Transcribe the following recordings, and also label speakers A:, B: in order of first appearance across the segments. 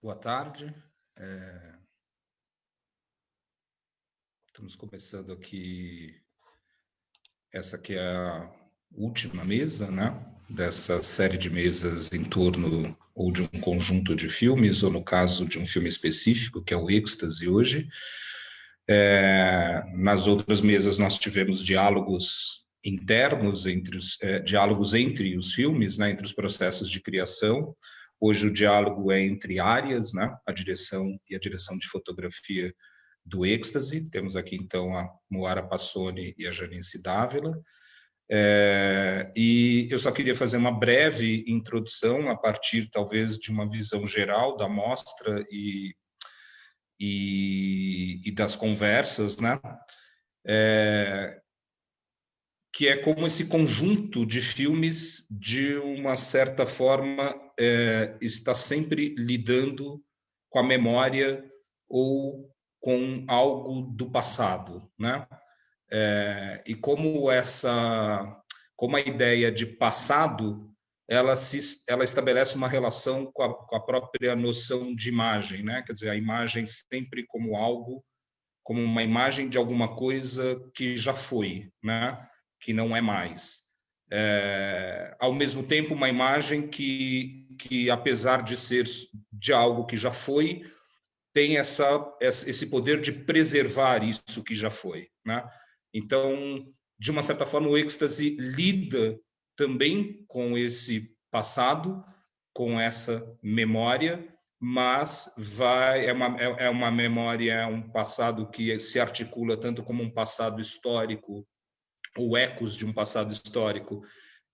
A: Boa tarde. Estamos começando aqui, essa que é a última mesa, né, dessa série de mesas em torno ou de um conjunto de filmes, ou no caso de um filme específico, que é o Êxtase hoje. Nas outras mesas nós tivemos diálogos internos, diálogos entre os filmes, né, entre os processos de criação. Hoje o diálogo é entre áreas, né, a direção e a direção de fotografia do Êxtase. Temos aqui, então, a Moara Passoni e a Janice Dávila. E eu só queria fazer uma breve introdução a partir, talvez, de uma visão geral da mostra e das conversas, né? Que é como esse conjunto de filmes, de uma certa forma, está sempre lidando com a memória ou com algo do passado, né? E como a ideia de passado, ela estabelece uma relação com a própria noção de imagem, né? Quer dizer, a imagem sempre como algo, como uma imagem de alguma coisa que já foi, né? Que não é mais. Ao mesmo tempo, uma imagem que, apesar de ser de algo que já foi, tem esse poder de preservar isso que já foi, né? Então, de uma certa forma, o êxtase lida também com esse passado, com essa memória, mas é uma memória, é um passado que se articula tanto como um passado histórico, ou ecos de um passado histórico,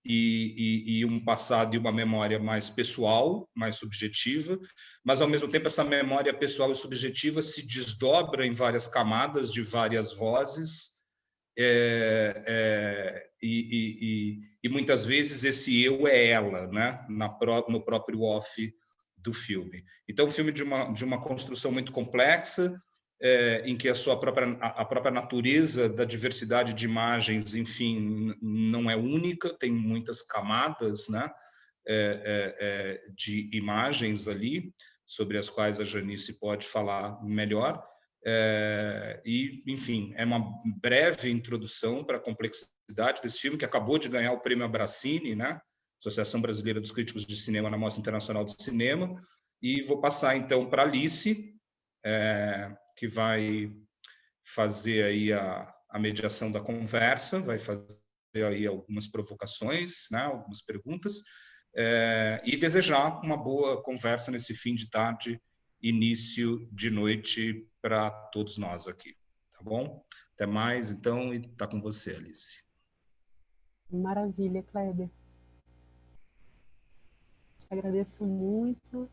A: e um passado e uma memória mais pessoal, mais subjetiva, mas, ao mesmo tempo, essa memória pessoal e subjetiva se desdobra em várias camadas, de várias vozes, e muitas vezes esse eu é ela, né? No próprio off do filme. Então, um filme de uma construção muito complexa, em que a própria natureza da diversidade de imagens, enfim, não é única, tem muitas camadas, né, de imagens ali, sobre as quais a Janice pode falar melhor. Enfim, é uma breve introdução para a complexidade desse filme, que acabou de ganhar o prêmio Abracine, né, Associação Brasileira dos Críticos de Cinema, na Mostra Internacional de Cinema. E vou passar, então, para a Alice, que vai fazer aí a mediação da conversa, vai fazer aí algumas provocações, né, algumas perguntas, e desejar uma boa conversa nesse fim de tarde, início de noite para todos nós aqui, tá bom? Até mais, então, e tá com você, Alice.
B: Maravilha, Kleber. Te agradeço muito.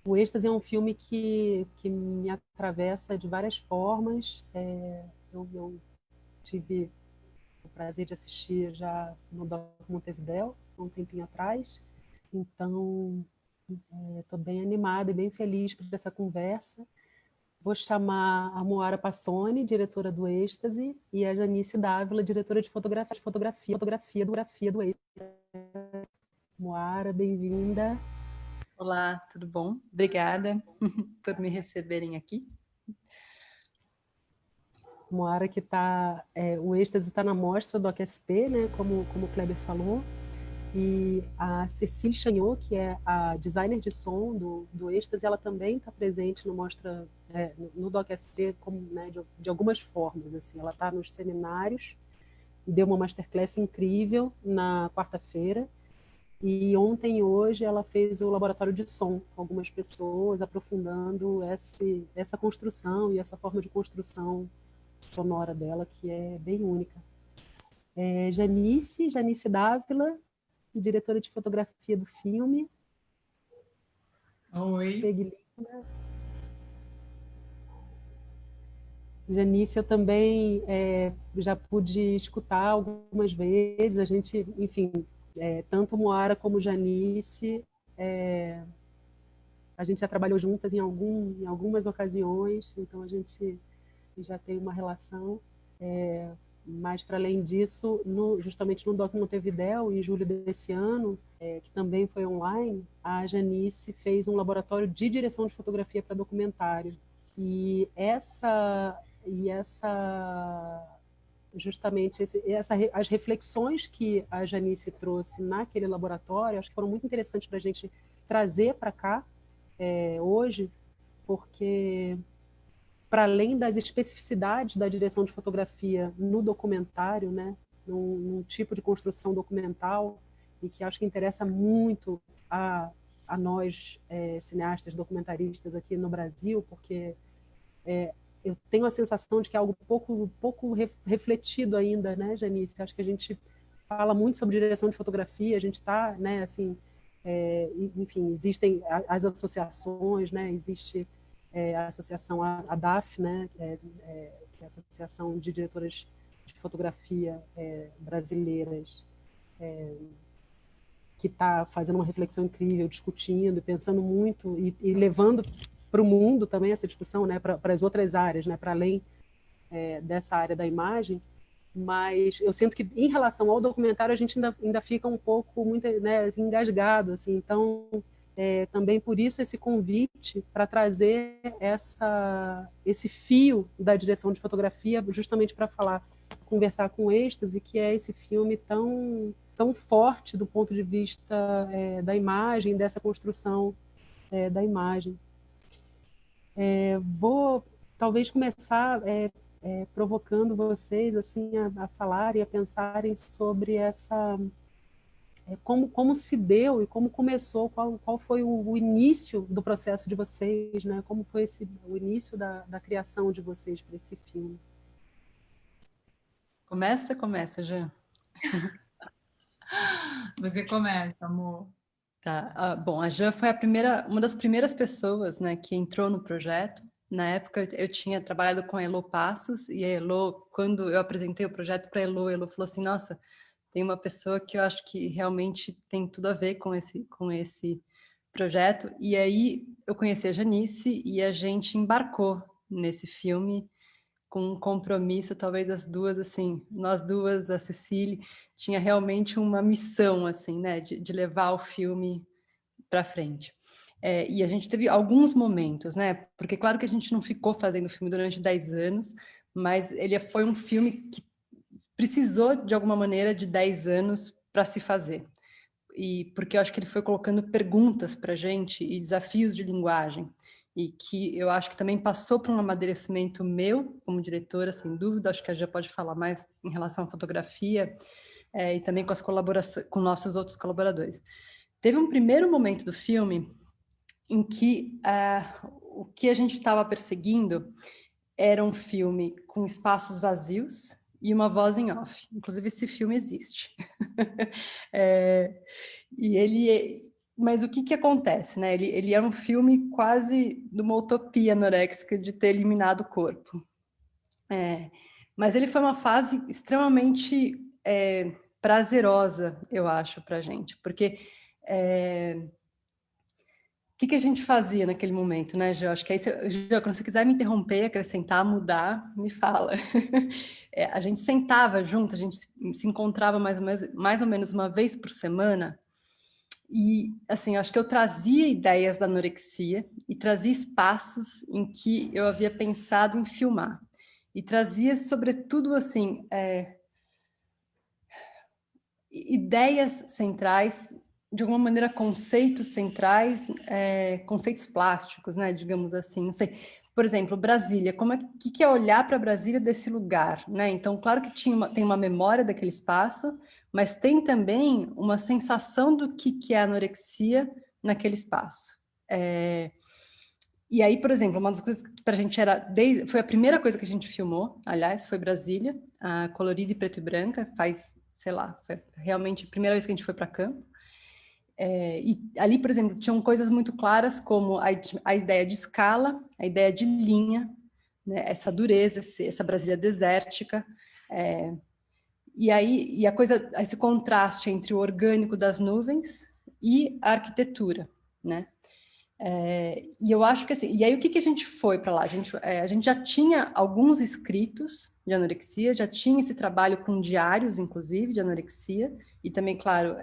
B: O Êxtase é um filme que me atravessa de várias formas. Eu tive o prazer de assistir já no Doc Montevidéu, há um tempinho atrás. Então, estou bem animada e bem feliz por essa conversa. Vou chamar a Moara Passoni, diretora do Êxtase, e a Janice Dávila, diretora de fotografia do Êxtase. Moara, bem-vinda.
C: Olá, tudo bom? Obrigada por me receberem aqui.
B: Moara que está... o Êxtase está na mostra do AQSP, né, como o Kleber falou, e a Cecília Chagnot, que é a designer de som do Êxtase, ela também está presente no mostra, no DocSC, como, né, de algumas formas. Assim, ela está nos seminários, deu uma masterclass incrível na quarta-feira, e ontem e hoje ela fez o laboratório de som com algumas pessoas, aprofundando essa construção e essa forma de construção sonora dela, que é bem única. Janice Dávila, diretora de fotografia do filme.
D: Oi.
B: Chegue linda. Janice, eu também já pude escutar algumas vezes. A gente, enfim, tanto Moara como Janice, a gente já trabalhou juntas em algumas ocasiões, então a gente já tem uma relação. Mas, para além disso, justamente no Doc Montevidéu, em julho desse ano, que também foi online, a Janice fez um laboratório de direção de fotografia para documentário. E justamente as reflexões que a Janice trouxe naquele laboratório, acho que foram muito interessantes para a gente trazer para cá hoje, porque para além das especificidades da direção de fotografia no documentário, né, num tipo de construção documental, e que acho que interessa muito a nós, cineastas documentaristas aqui no Brasil, porque eu tenho a sensação de que é algo pouco refletido ainda, né, Janice? Acho que a gente fala muito sobre direção de fotografia, a gente está, né, assim, enfim, existem as associações, né, existe a associação ADAF, né, que é a Associação de Diretoras de Fotografia Brasileiras, que está fazendo uma reflexão incrível, discutindo, pensando muito e levando para o mundo também essa discussão, né, para as outras áreas, né, para além dessa área da imagem. Mas eu sinto que, em relação ao documentário, a gente ainda fica um pouco muito, né, engasgado, assim. Então, também por isso esse convite para trazer esse fio da direção de fotografia, justamente para conversar com o Êxtase, que é esse filme tão forte do ponto de vista da imagem, dessa construção da imagem. Vou talvez começar provocando vocês assim a falarem, a pensarem sobre como se deu e como começou, qual foi o início do processo de vocês, né? Como foi o início da criação de vocês para esse filme?
C: Começa, Jean.
D: Você começa, amor.
C: Tá. Bom, a Jean foi uma das primeiras pessoas, né, que entrou no projeto. Na época, eu tinha trabalhado com a Elo Passos, e a Elo, quando eu apresentei o projeto para a Elo falou assim, nossa, tem uma pessoa que eu acho que realmente tem tudo a ver com esse projeto. E aí eu conheci a Janice e a gente embarcou nesse filme com um compromisso, talvez as duas, assim, nós duas, a Cecília, tinha realmente uma missão, assim, né, de levar o filme para frente. E a gente teve alguns momentos, né, porque claro que a gente não ficou fazendo o filme durante 10 anos, mas ele foi um filme que precisou, de alguma maneira, de 10 anos para se fazer. E porque eu acho que ele foi colocando perguntas para a gente e desafios de linguagem, e que eu acho que também passou por um amadurecimento meu como diretora, sem dúvida. Acho que a Gia pode falar mais em relação à fotografia e também com as colaborações com nossos outros colaboradores. Teve um primeiro momento do filme em que o que a gente estava perseguindo era um filme com espaços vazios e uma voz em off. Inclusive, esse filme existe. Mas o que acontece, né? Ele é um filme quase de uma utopia anoréxica de ter eliminado o corpo. Mas ele foi uma fase extremamente prazerosa, eu acho, para a gente, porque o que a gente fazia naquele momento, né, Gê? Acho que aí, Gê, quando você quiser me interromper, acrescentar, mudar, me fala. A gente sentava junto, a gente se encontrava mais ou menos uma vez por semana, e, assim, acho que eu trazia ideias da anorexia e trazia espaços em que eu havia pensado em filmar. E trazia, sobretudo, assim, ideias centrais, de alguma maneira, conceitos centrais, conceitos plásticos, né, digamos assim, não sei. Por exemplo, Brasília, que é olhar para Brasília desse lugar, né? Então, claro que tem uma memória daquele espaço, mas tem também uma sensação do que é anorexia naquele espaço. E aí, por exemplo, uma das coisas que para a gente foi a primeira coisa que a gente filmou, aliás, foi Brasília, colorida e preto e branca, sei lá, foi realmente a primeira vez que a gente foi para campo. E ali, por exemplo, tinham coisas muito claras como a ideia de escala, a ideia de linha, né, essa dureza, essa Brasília desértica, e aí esse contraste entre o orgânico das nuvens e a arquitetura, né? E eu acho que assim, e aí o que a gente foi para lá? A gente já tinha alguns escritos de anorexia, já tinha esse trabalho com diários, inclusive, de anorexia, e também, claro,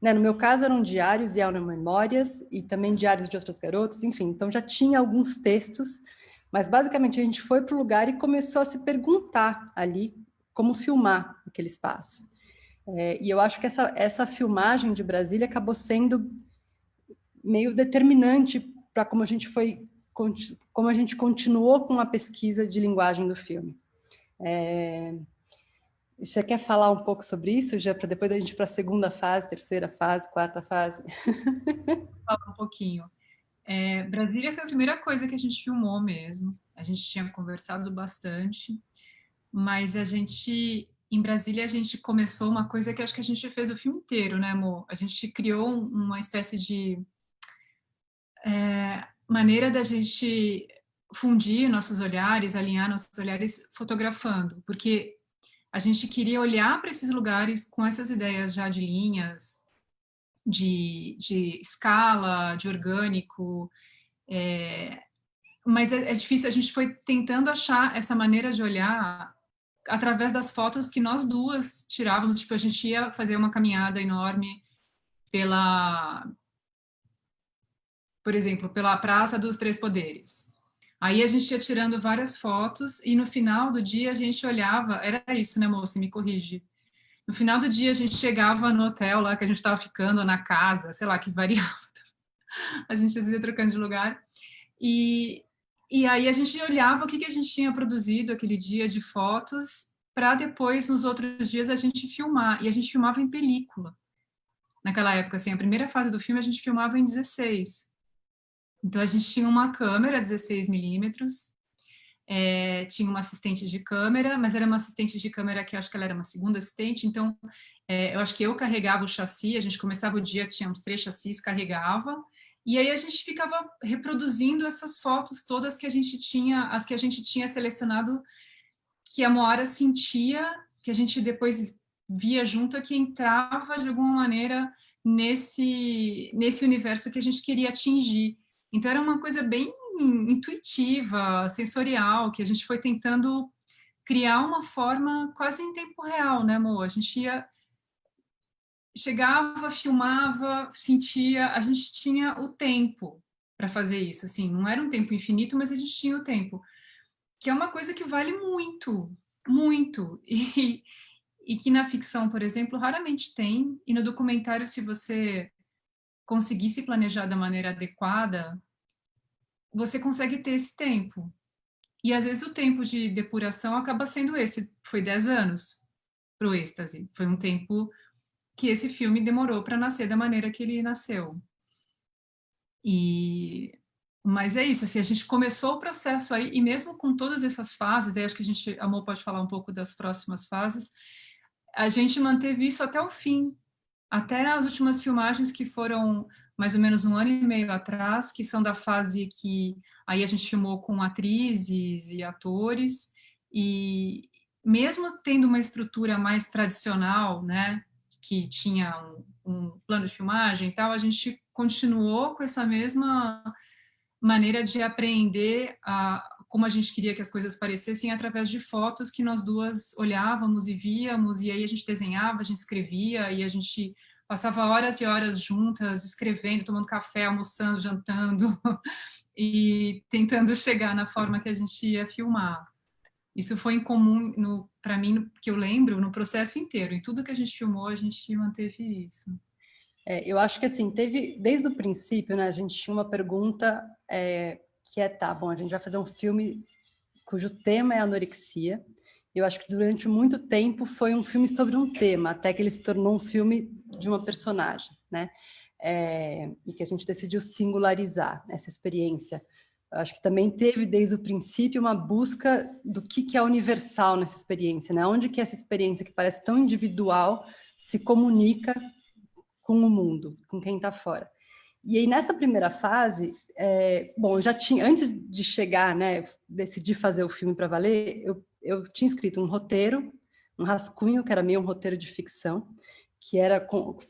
C: né, no meu caso eram diários e memórias, e também diários de outras garotas, enfim, então já tinha alguns textos, mas basicamente a gente foi para o lugar e começou a se perguntar ali como filmar aquele espaço. E eu acho que essa filmagem de Brasília acabou sendo meio determinante para como a gente continuou com a pesquisa de linguagem do filme. Você quer falar um pouco sobre isso, já para depois a gente ir para a segunda fase, terceira fase, quarta fase?
D: Falar um pouquinho. Brasília foi a primeira coisa que a gente filmou mesmo. A gente tinha conversado bastante, mas em Brasília, a gente começou uma coisa que acho que a gente fez o filme inteiro, né, amor? A gente criou uma espécie de maneira da gente fundir nossos olhares, alinhar nossos olhares fotografando, porque a gente queria olhar para esses lugares com essas ideias já de linhas, de escala, de orgânico, mas é difícil, a gente foi tentando achar essa maneira de olhar através das fotos que nós duas tirávamos, tipo, a gente ia fazer uma caminhada enorme por exemplo, pela Praça dos Três Poderes. Aí a gente ia tirando várias fotos e no final do dia a gente olhava, era isso, né, moça? Me corrige. No final do dia a gente chegava no hotel lá que a gente estava ficando, na casa, sei lá, que variava. A gente ia trocando de lugar. E aí a gente olhava o que a gente tinha produzido aquele dia de fotos para depois, nos outros dias, a gente filmar. E a gente filmava em película. Naquela época, assim, a primeira fase do filme a gente filmava em 16. Então, a gente tinha uma câmera 16 milímetros, tinha uma assistente de câmera, mas era uma assistente de câmera que eu acho que ela era uma segunda assistente, então eu acho que eu carregava o chassi, a gente começava o dia, tinha uns 3 chassis, carregava, e aí a gente ficava reproduzindo essas fotos todas que a gente tinha, as que a gente tinha selecionado, que a Moara sentia, que a gente depois via junto, que entrava de alguma maneira nesse universo que a gente queria atingir. Então, era uma coisa bem intuitiva, sensorial, que a gente foi tentando criar uma forma quase em tempo real, né, amor? A gente chegava, filmava, sentia, a gente tinha o tempo para fazer isso, assim, não era um tempo infinito, mas a gente tinha o tempo, que é uma coisa que vale muito, muito, e que na ficção, por exemplo, raramente tem, e no documentário, se você conseguir se planejar da maneira adequada, você consegue ter esse tempo. E às vezes o tempo de depuração acaba sendo esse. Foi 10 anos para o êxtase. Foi um tempo que esse filme demorou para nascer da maneira que ele nasceu. Mas é isso, assim, a gente começou o processo aí, e mesmo com todas essas fases, aí acho que a Amor pode falar um pouco das próximas fases, a gente manteve isso até o fim, até as últimas filmagens, que foram mais ou menos 1 ano e meio atrás, que são da fase que aí a gente filmou com atrizes e atores, e mesmo tendo uma estrutura mais tradicional, né, que tinha um plano de filmagem e tal, a gente continuou com essa mesma maneira de aprender como a gente queria que as coisas parecessem, através de fotos que nós duas olhávamos e víamos, e aí a gente desenhava, a gente escrevia, e a gente passava horas e horas juntas, escrevendo, tomando café, almoçando, jantando, e tentando chegar na forma que a gente ia filmar. Isso foi em comum, para mim, que eu lembro, no processo inteiro. Em tudo que a gente filmou, a gente manteve isso.
C: Eu acho que assim, teve, desde o princípio, né, a gente tinha uma pergunta que tá bom, a gente vai fazer um filme cujo tema é anorexia. Eu acho que durante muito tempo foi um filme sobre um tema, até que ele se tornou um filme de uma personagem, né? E que a gente decidiu singularizar essa experiência. Eu acho que também teve, desde o princípio, uma busca do que é universal nessa experiência, né? Onde que essa experiência, que parece tão individual, se comunica com o mundo, com quem está fora. E aí, nessa primeira fase, bom, eu já tinha, antes de chegar, né, decidi fazer o filme para valer, eu tinha escrito um roteiro, um rascunho, que era meio um roteiro de ficção, que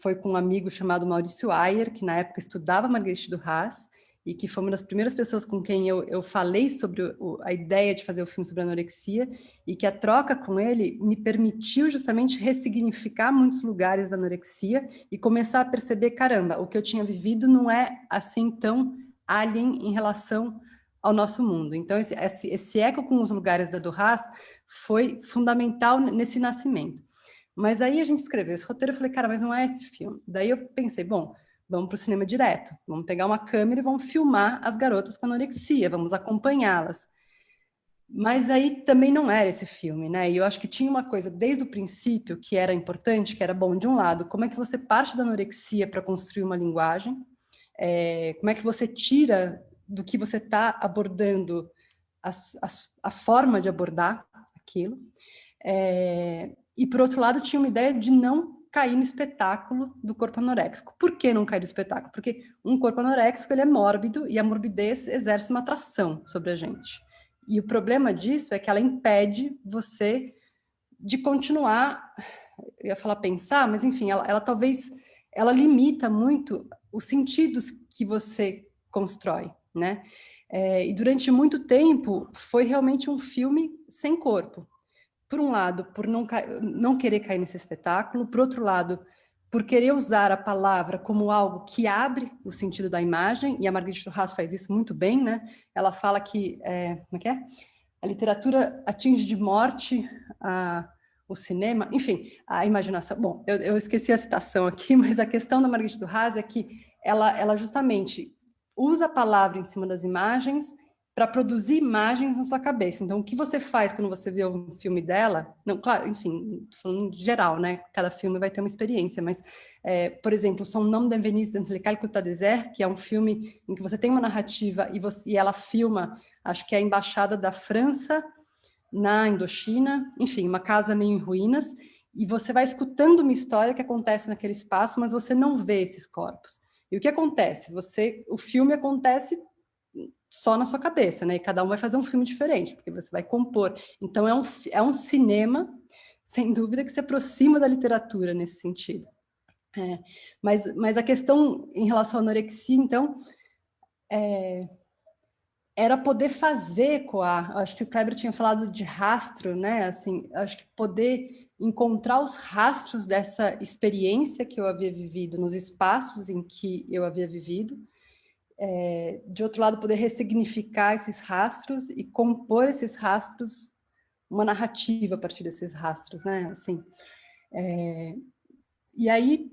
C: foi com um amigo chamado Maurício Ayer, que na época estudava Marguerite Duras, e que foi uma das primeiras pessoas com quem eu falei sobre a ideia de fazer o filme sobre anorexia, e que a troca com ele me permitiu justamente ressignificar muitos lugares da anorexia e começar a perceber, caramba, o que eu tinha vivido não é assim tão alien em relação ao nosso mundo. Então, esse eco com os lugares da Duras foi fundamental nesse nascimento. Mas aí a gente escreveu esse roteiro, eu falei, cara, mas não é esse filme. Daí eu pensei, bom, vamos para o cinema direto, vamos pegar uma câmera e vamos filmar as garotas com anorexia, vamos acompanhá-las. Mas aí também não era esse filme, né? E eu acho que tinha uma coisa desde o princípio que era importante, que era, bom, de um lado, como é que você parte da anorexia para construir uma linguagem? Como é que você tira do que você está abordando a forma de abordar aquilo? E, por outro lado, tinha uma ideia de não cair no espetáculo do corpo anoréxico. Por que não cair no espetáculo? Porque um corpo anoréxico ele é mórbido e a morbidez exerce uma atração sobre a gente. E o problema disso é que ela impede você de continuar, eu ia falar pensar, mas enfim, ela talvez, ela limita muito os sentidos que você constrói, né? E durante muito tempo foi realmente um filme sem corpo. Por um lado, por não querer cair nesse espetáculo, por outro lado, por querer usar a palavra como algo que abre o sentido da imagem, e a Marguerite Duras faz isso muito bem, né? Ela fala que, como é que é? A literatura atinge de morte o cinema, enfim, a imaginação. Bom, eu esqueci a citação aqui, mas a questão da Marguerite Duras é que ela justamente usa a palavra em cima das imagens para produzir imagens na sua cabeça. Então, o que você faz quando você vê um filme dela? Não, claro, enfim, estou falando de geral, né? Cada filme vai ter uma experiência, mas, por exemplo, Son nom de Venise dans lequel Côte d'Azur, que é um filme em que você tem uma narrativa e ela filma, acho que é a embaixada da França na Indochina, enfim, uma casa meio em ruínas, e você vai escutando uma história que acontece naquele espaço, mas você não vê esses corpos. E o que acontece? O filme acontece só na sua cabeça, né? E cada um vai fazer um filme diferente, porque você vai compor. Então, é um cinema, sem dúvida, que se aproxima da literatura nesse sentido. Mas a questão em relação à anorexia, então, era poder fazer ecoar. Acho que o Kleber tinha falado de rastro, né? Assim, acho que poder encontrar os rastros dessa experiência que eu havia vivido nos espaços em que eu havia vivido. De outro lado, poder ressignificar esses rastros e compor esses rastros, uma narrativa a partir desses rastros, né? Assim, e aí,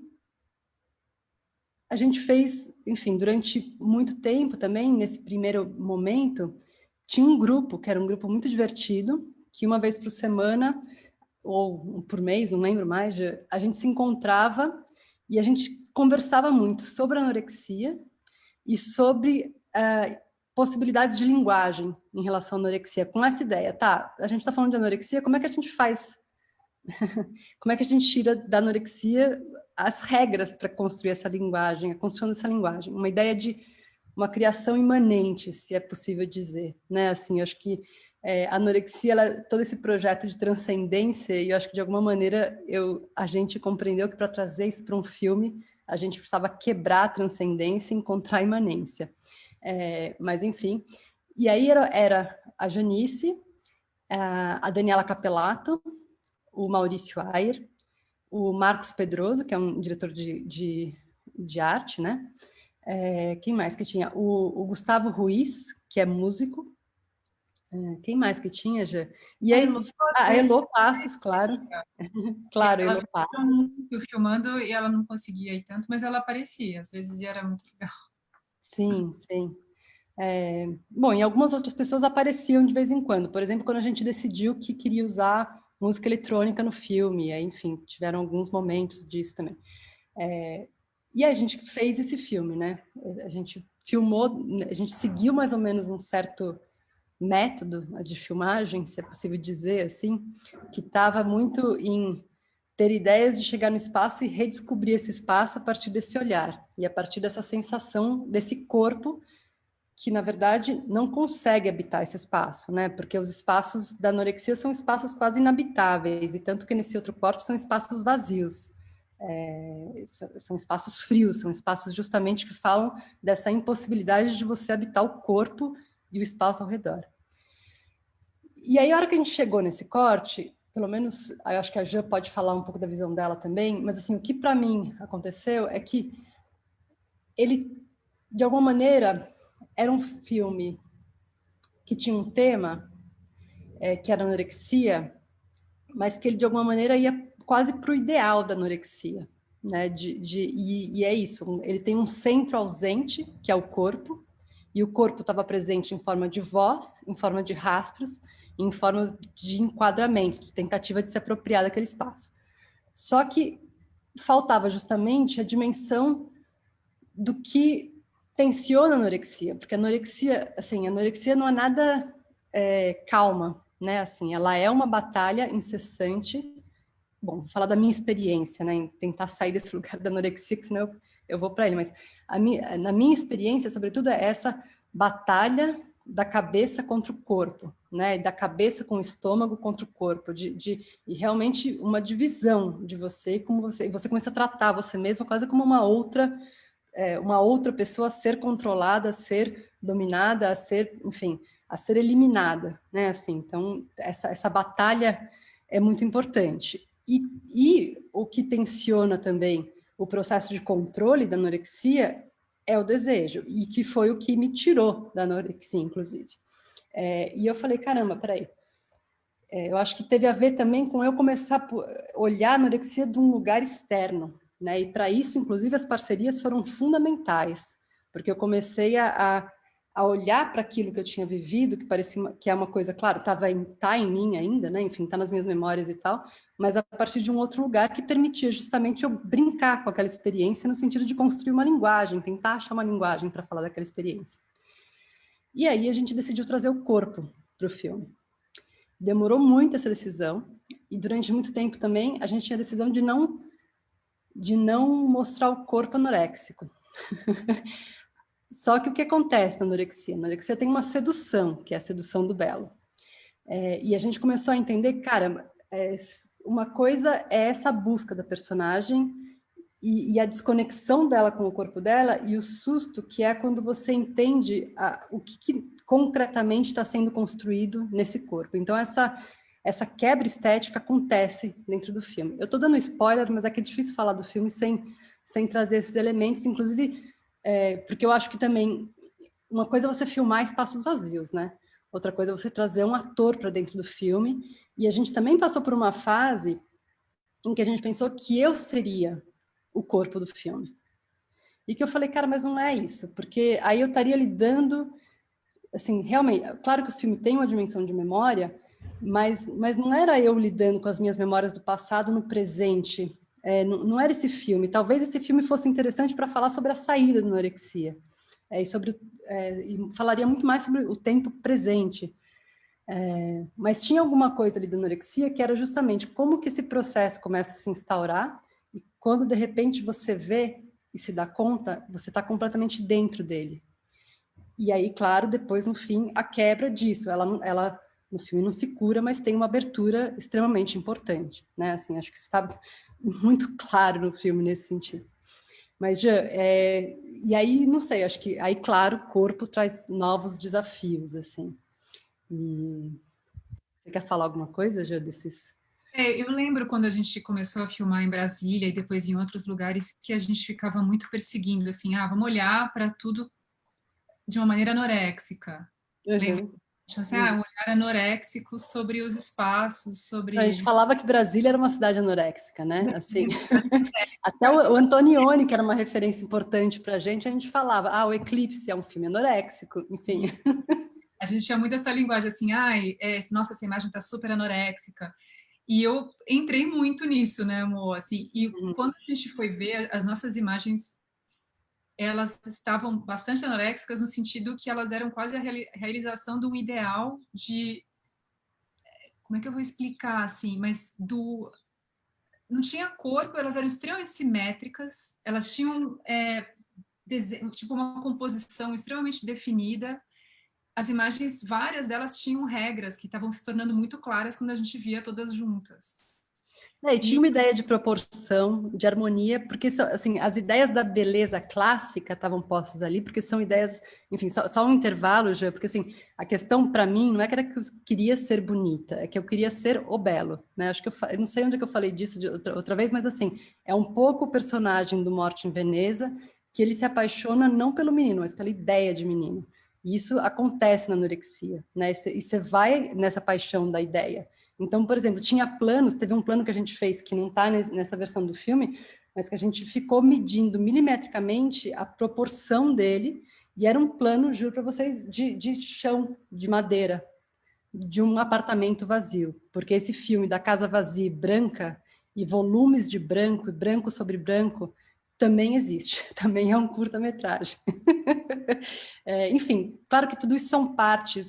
C: a gente fez, enfim, durante muito tempo também, nesse primeiro momento, tinha um grupo, que era um grupo muito divertido, que uma vez por semana, ou por mês, não lembro mais, a gente se encontrava e a gente conversava muito sobre anorexia e sobre possibilidades de linguagem em relação à anorexia, com essa ideia, tá, a gente está falando de anorexia, como é que a gente faz? Como é que a gente tira da anorexia as regras para construir essa linguagem, a construção dessa linguagem? Uma ideia de uma criação imanente, se é possível dizer, né? Assim, eu acho que a anorexia, todo esse projeto de transcendência, e eu acho que de alguma maneira a gente compreendeu que para trazer isso para um filme, a gente precisava quebrar a transcendência e encontrar a imanência. Mas, enfim, e aí era a Janice, a Daniela Capelato, o Maurício Ayer, o Marcos Pedroso, que é um diretor de arte, né? Quem mais que tinha? O Gustavo Ruiz, que é músico. Quem mais que tinha, já? E aí, a Elô Passos, claro. Claro,
D: ela
C: Elô Passos.
D: muito filmando e ela não conseguia ir tanto, mas ela aparecia, às vezes, e era muito legal.
C: Sim, sim. Bom, e algumas outras pessoas apareciam de vez em quando. Por exemplo, quando a gente decidiu que queria usar música eletrônica no filme, aí, enfim, tiveram alguns momentos disso também. E a gente fez esse filme, né? A gente filmou, a gente seguiu mais ou menos um certo método de filmagem, se é possível dizer assim, que estava muito em ter ideias de chegar no espaço e redescobrir esse espaço a partir desse olhar e a partir dessa sensação desse corpo que, na verdade, não consegue habitar esse espaço, né? Porque os espaços da anorexia são espaços quase inabitáveis, e tanto que nesse outro corte são espaços vazios, São espaços frios, são espaços justamente que falam dessa impossibilidade de você habitar o corpo e o espaço ao redor. E aí, a hora que a gente chegou nesse corte, pelo menos, eu acho que a Jean pode falar um pouco da visão dela também, mas assim, o que para mim aconteceu é que ele, de alguma maneira, era um filme que tinha um tema, que era a anorexia, mas que ele, de alguma maneira, ia quase para o ideal da anorexia, né? E é isso, ele tem um centro ausente, que é o corpo, e o corpo estava presente em forma de voz, em forma de rastros, em forma de enquadramento, de tentativa de se apropriar daquele espaço. Só que faltava justamente a dimensão do que tensiona a anorexia, porque a anorexia não é nada calma, né? Assim, ela é uma batalha incessante. Bom, vou falar da minha experiência, né? Em tentar sair desse lugar da anorexia, que senão eu vou para ele. Mas na minha experiência, sobretudo, é essa batalha da cabeça contra o corpo, né? Da cabeça com o estômago contra o corpo, e realmente uma divisão de você, como você começa a tratar você mesmo quase como uma outra pessoa a ser controlada, a ser dominada, a ser, enfim, a ser eliminada, né? Assim, então, essa batalha é muito importante. E o que tensiona também o processo de controle da anorexia é o desejo, e que foi o que me tirou da anorexia, inclusive. E eu falei, caramba, peraí, eu acho que teve a ver também com eu começar a olhar a anorexia de um lugar externo, né? E para isso, inclusive, as parcerias foram fundamentais, porque eu comecei a olhar para aquilo que eu tinha vivido, que parecia que é uma coisa, claro, tá em mim ainda, né? Enfim, tá nas minhas memórias e tal, mas a partir de um outro lugar que permitia justamente eu brincar com aquela experiência no sentido de construir uma linguagem, tentar achar uma linguagem para falar daquela experiência. E aí a gente decidiu trazer o corpo para o filme. Demorou muito essa decisão, e durante muito tempo também a gente tinha a decisão de não mostrar o corpo anoréxico. Só que o que acontece na anorexia? A anorexia tem uma sedução, que é a sedução do belo. E a gente começou a entender, cara, uma coisa é essa busca da personagem e a desconexão dela com o corpo dela, e o susto que é quando você entende o que concretamente está sendo construído nesse corpo. Então, essa quebra estética acontece dentro do filme. Eu estou dando spoiler, mas é que é difícil falar do filme sem trazer esses elementos, inclusive porque eu acho que também uma coisa é você filmar espaços vazios, né? Outra coisa é você trazer um ator para dentro do filme, e a gente também passou por uma fase em que a gente pensou que eu seria o corpo do filme. E que eu falei, cara, mas não é isso, porque aí eu estaria lidando, assim, realmente, claro que o filme tem uma dimensão de memória, mas não era eu lidando com as minhas memórias do passado no presente, não era esse filme. Talvez esse filme fosse interessante para falar sobre a saída da anorexia, e falaria muito mais sobre o tempo presente. Mas tinha alguma coisa ali da anorexia que era justamente como que esse processo começa a se instaurar, e quando de repente você vê e se dá conta, você está completamente dentro dele. E aí, claro, depois no fim, a quebra disso, ela no filme não se cura, mas tem uma abertura extremamente importante, né? Assim, acho que está muito claro no filme nesse sentido. Mas, Jean, e aí, não sei, acho que aí, claro, o corpo traz novos desafios, assim. E você quer falar alguma coisa, Jean, desses?
D: Eu lembro quando a gente começou a filmar em Brasília e depois em outros lugares que a gente ficava muito perseguindo, assim, vamos olhar para tudo de uma maneira anoréxica. Lembro, assim, um olhar anoréxico sobre os espaços, sobre...
B: A gente falava que Brasília era uma cidade anoréxica, né? Assim, até o Antonioni, que era uma referência importante para a gente falava, o Eclipse é um filme anoréxico, enfim.
D: A gente tinha muito essa linguagem, assim, nossa, essa imagem está super anoréxica. E eu entrei muito nisso, né, amor? Assim, e quando a gente foi ver, as nossas imagens, elas estavam bastante anoréxicas no sentido que elas eram quase a realização de um ideal de... Como é que eu vou explicar, assim? Mas não tinha corpo, elas eram extremamente simétricas, elas tinham tipo uma composição extremamente definida. As imagens, várias delas tinham regras que estavam se tornando muito claras quando a gente via todas juntas.
C: E tinha uma ideia de proporção, de harmonia, porque assim, as ideias da beleza clássica estavam postas ali, porque são ideias, enfim, só um intervalo já, porque assim, a questão para mim não é que era que eu queria ser bonita, é que eu queria ser o belo, né? Acho que eu não sei onde é que eu falei disso de outra vez, mas assim, é um pouco o personagem do Morte em Veneza, que ele se apaixona não pelo menino, mas pela ideia de menino. E isso acontece na anorexia, né? E você vai nessa paixão da ideia. Então, por exemplo, tinha planos, teve um plano que a gente fez que não está nessa versão do filme, mas que a gente ficou medindo milimetricamente a proporção dele, e era um plano, juro para vocês, de chão, de madeira, de um apartamento vazio. Porque esse filme da casa vazia e branca, e volumes de branco, e branco sobre branco, também existe, também é um curta-metragem. Enfim, claro que tudo isso são partes,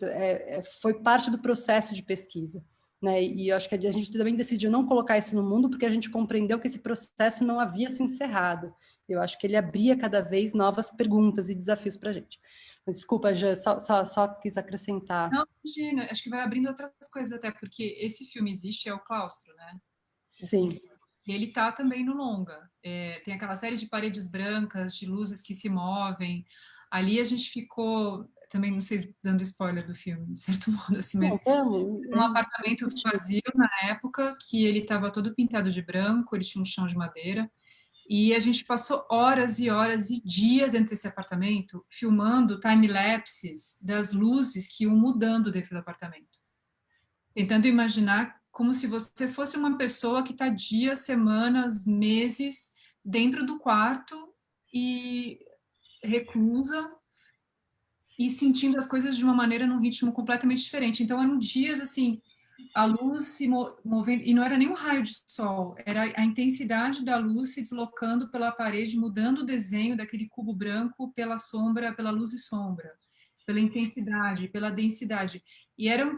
C: foi parte do processo de pesquisa. Né? E eu acho que a gente também decidiu não colocar isso no mundo porque a gente compreendeu que esse processo não havia se encerrado. Eu acho que ele abria cada vez novas perguntas e desafios para a gente. Mas, desculpa, Jean, só quis acrescentar.
D: Não, imagina, acho que vai abrindo outras coisas até, porque esse filme existe, é o Claustro, né?
C: Sim.
D: E ele tá também no longa. Tem aquela série de paredes brancas, de luzes que se movem. Ali a gente ficou, também não sei dando spoiler do filme, de certo modo, assim, mas um apartamento vazio na época, que ele estava todo pintado de branco, ele tinha um chão de madeira, e a gente passou horas e horas e dias dentro desse apartamento, filmando time-lapses das luzes que iam mudando dentro do apartamento. Tentando imaginar como se você fosse uma pessoa que está dias, semanas, meses dentro do quarto e reclusa e sentindo as coisas de uma maneira, num ritmo completamente diferente. Então, eram dias, assim, a luz se movendo, e não era nem um raio de sol, era a intensidade da luz se deslocando pela parede, mudando o desenho daquele cubo branco pela sombra, pela luz e sombra, pela intensidade, pela densidade. E era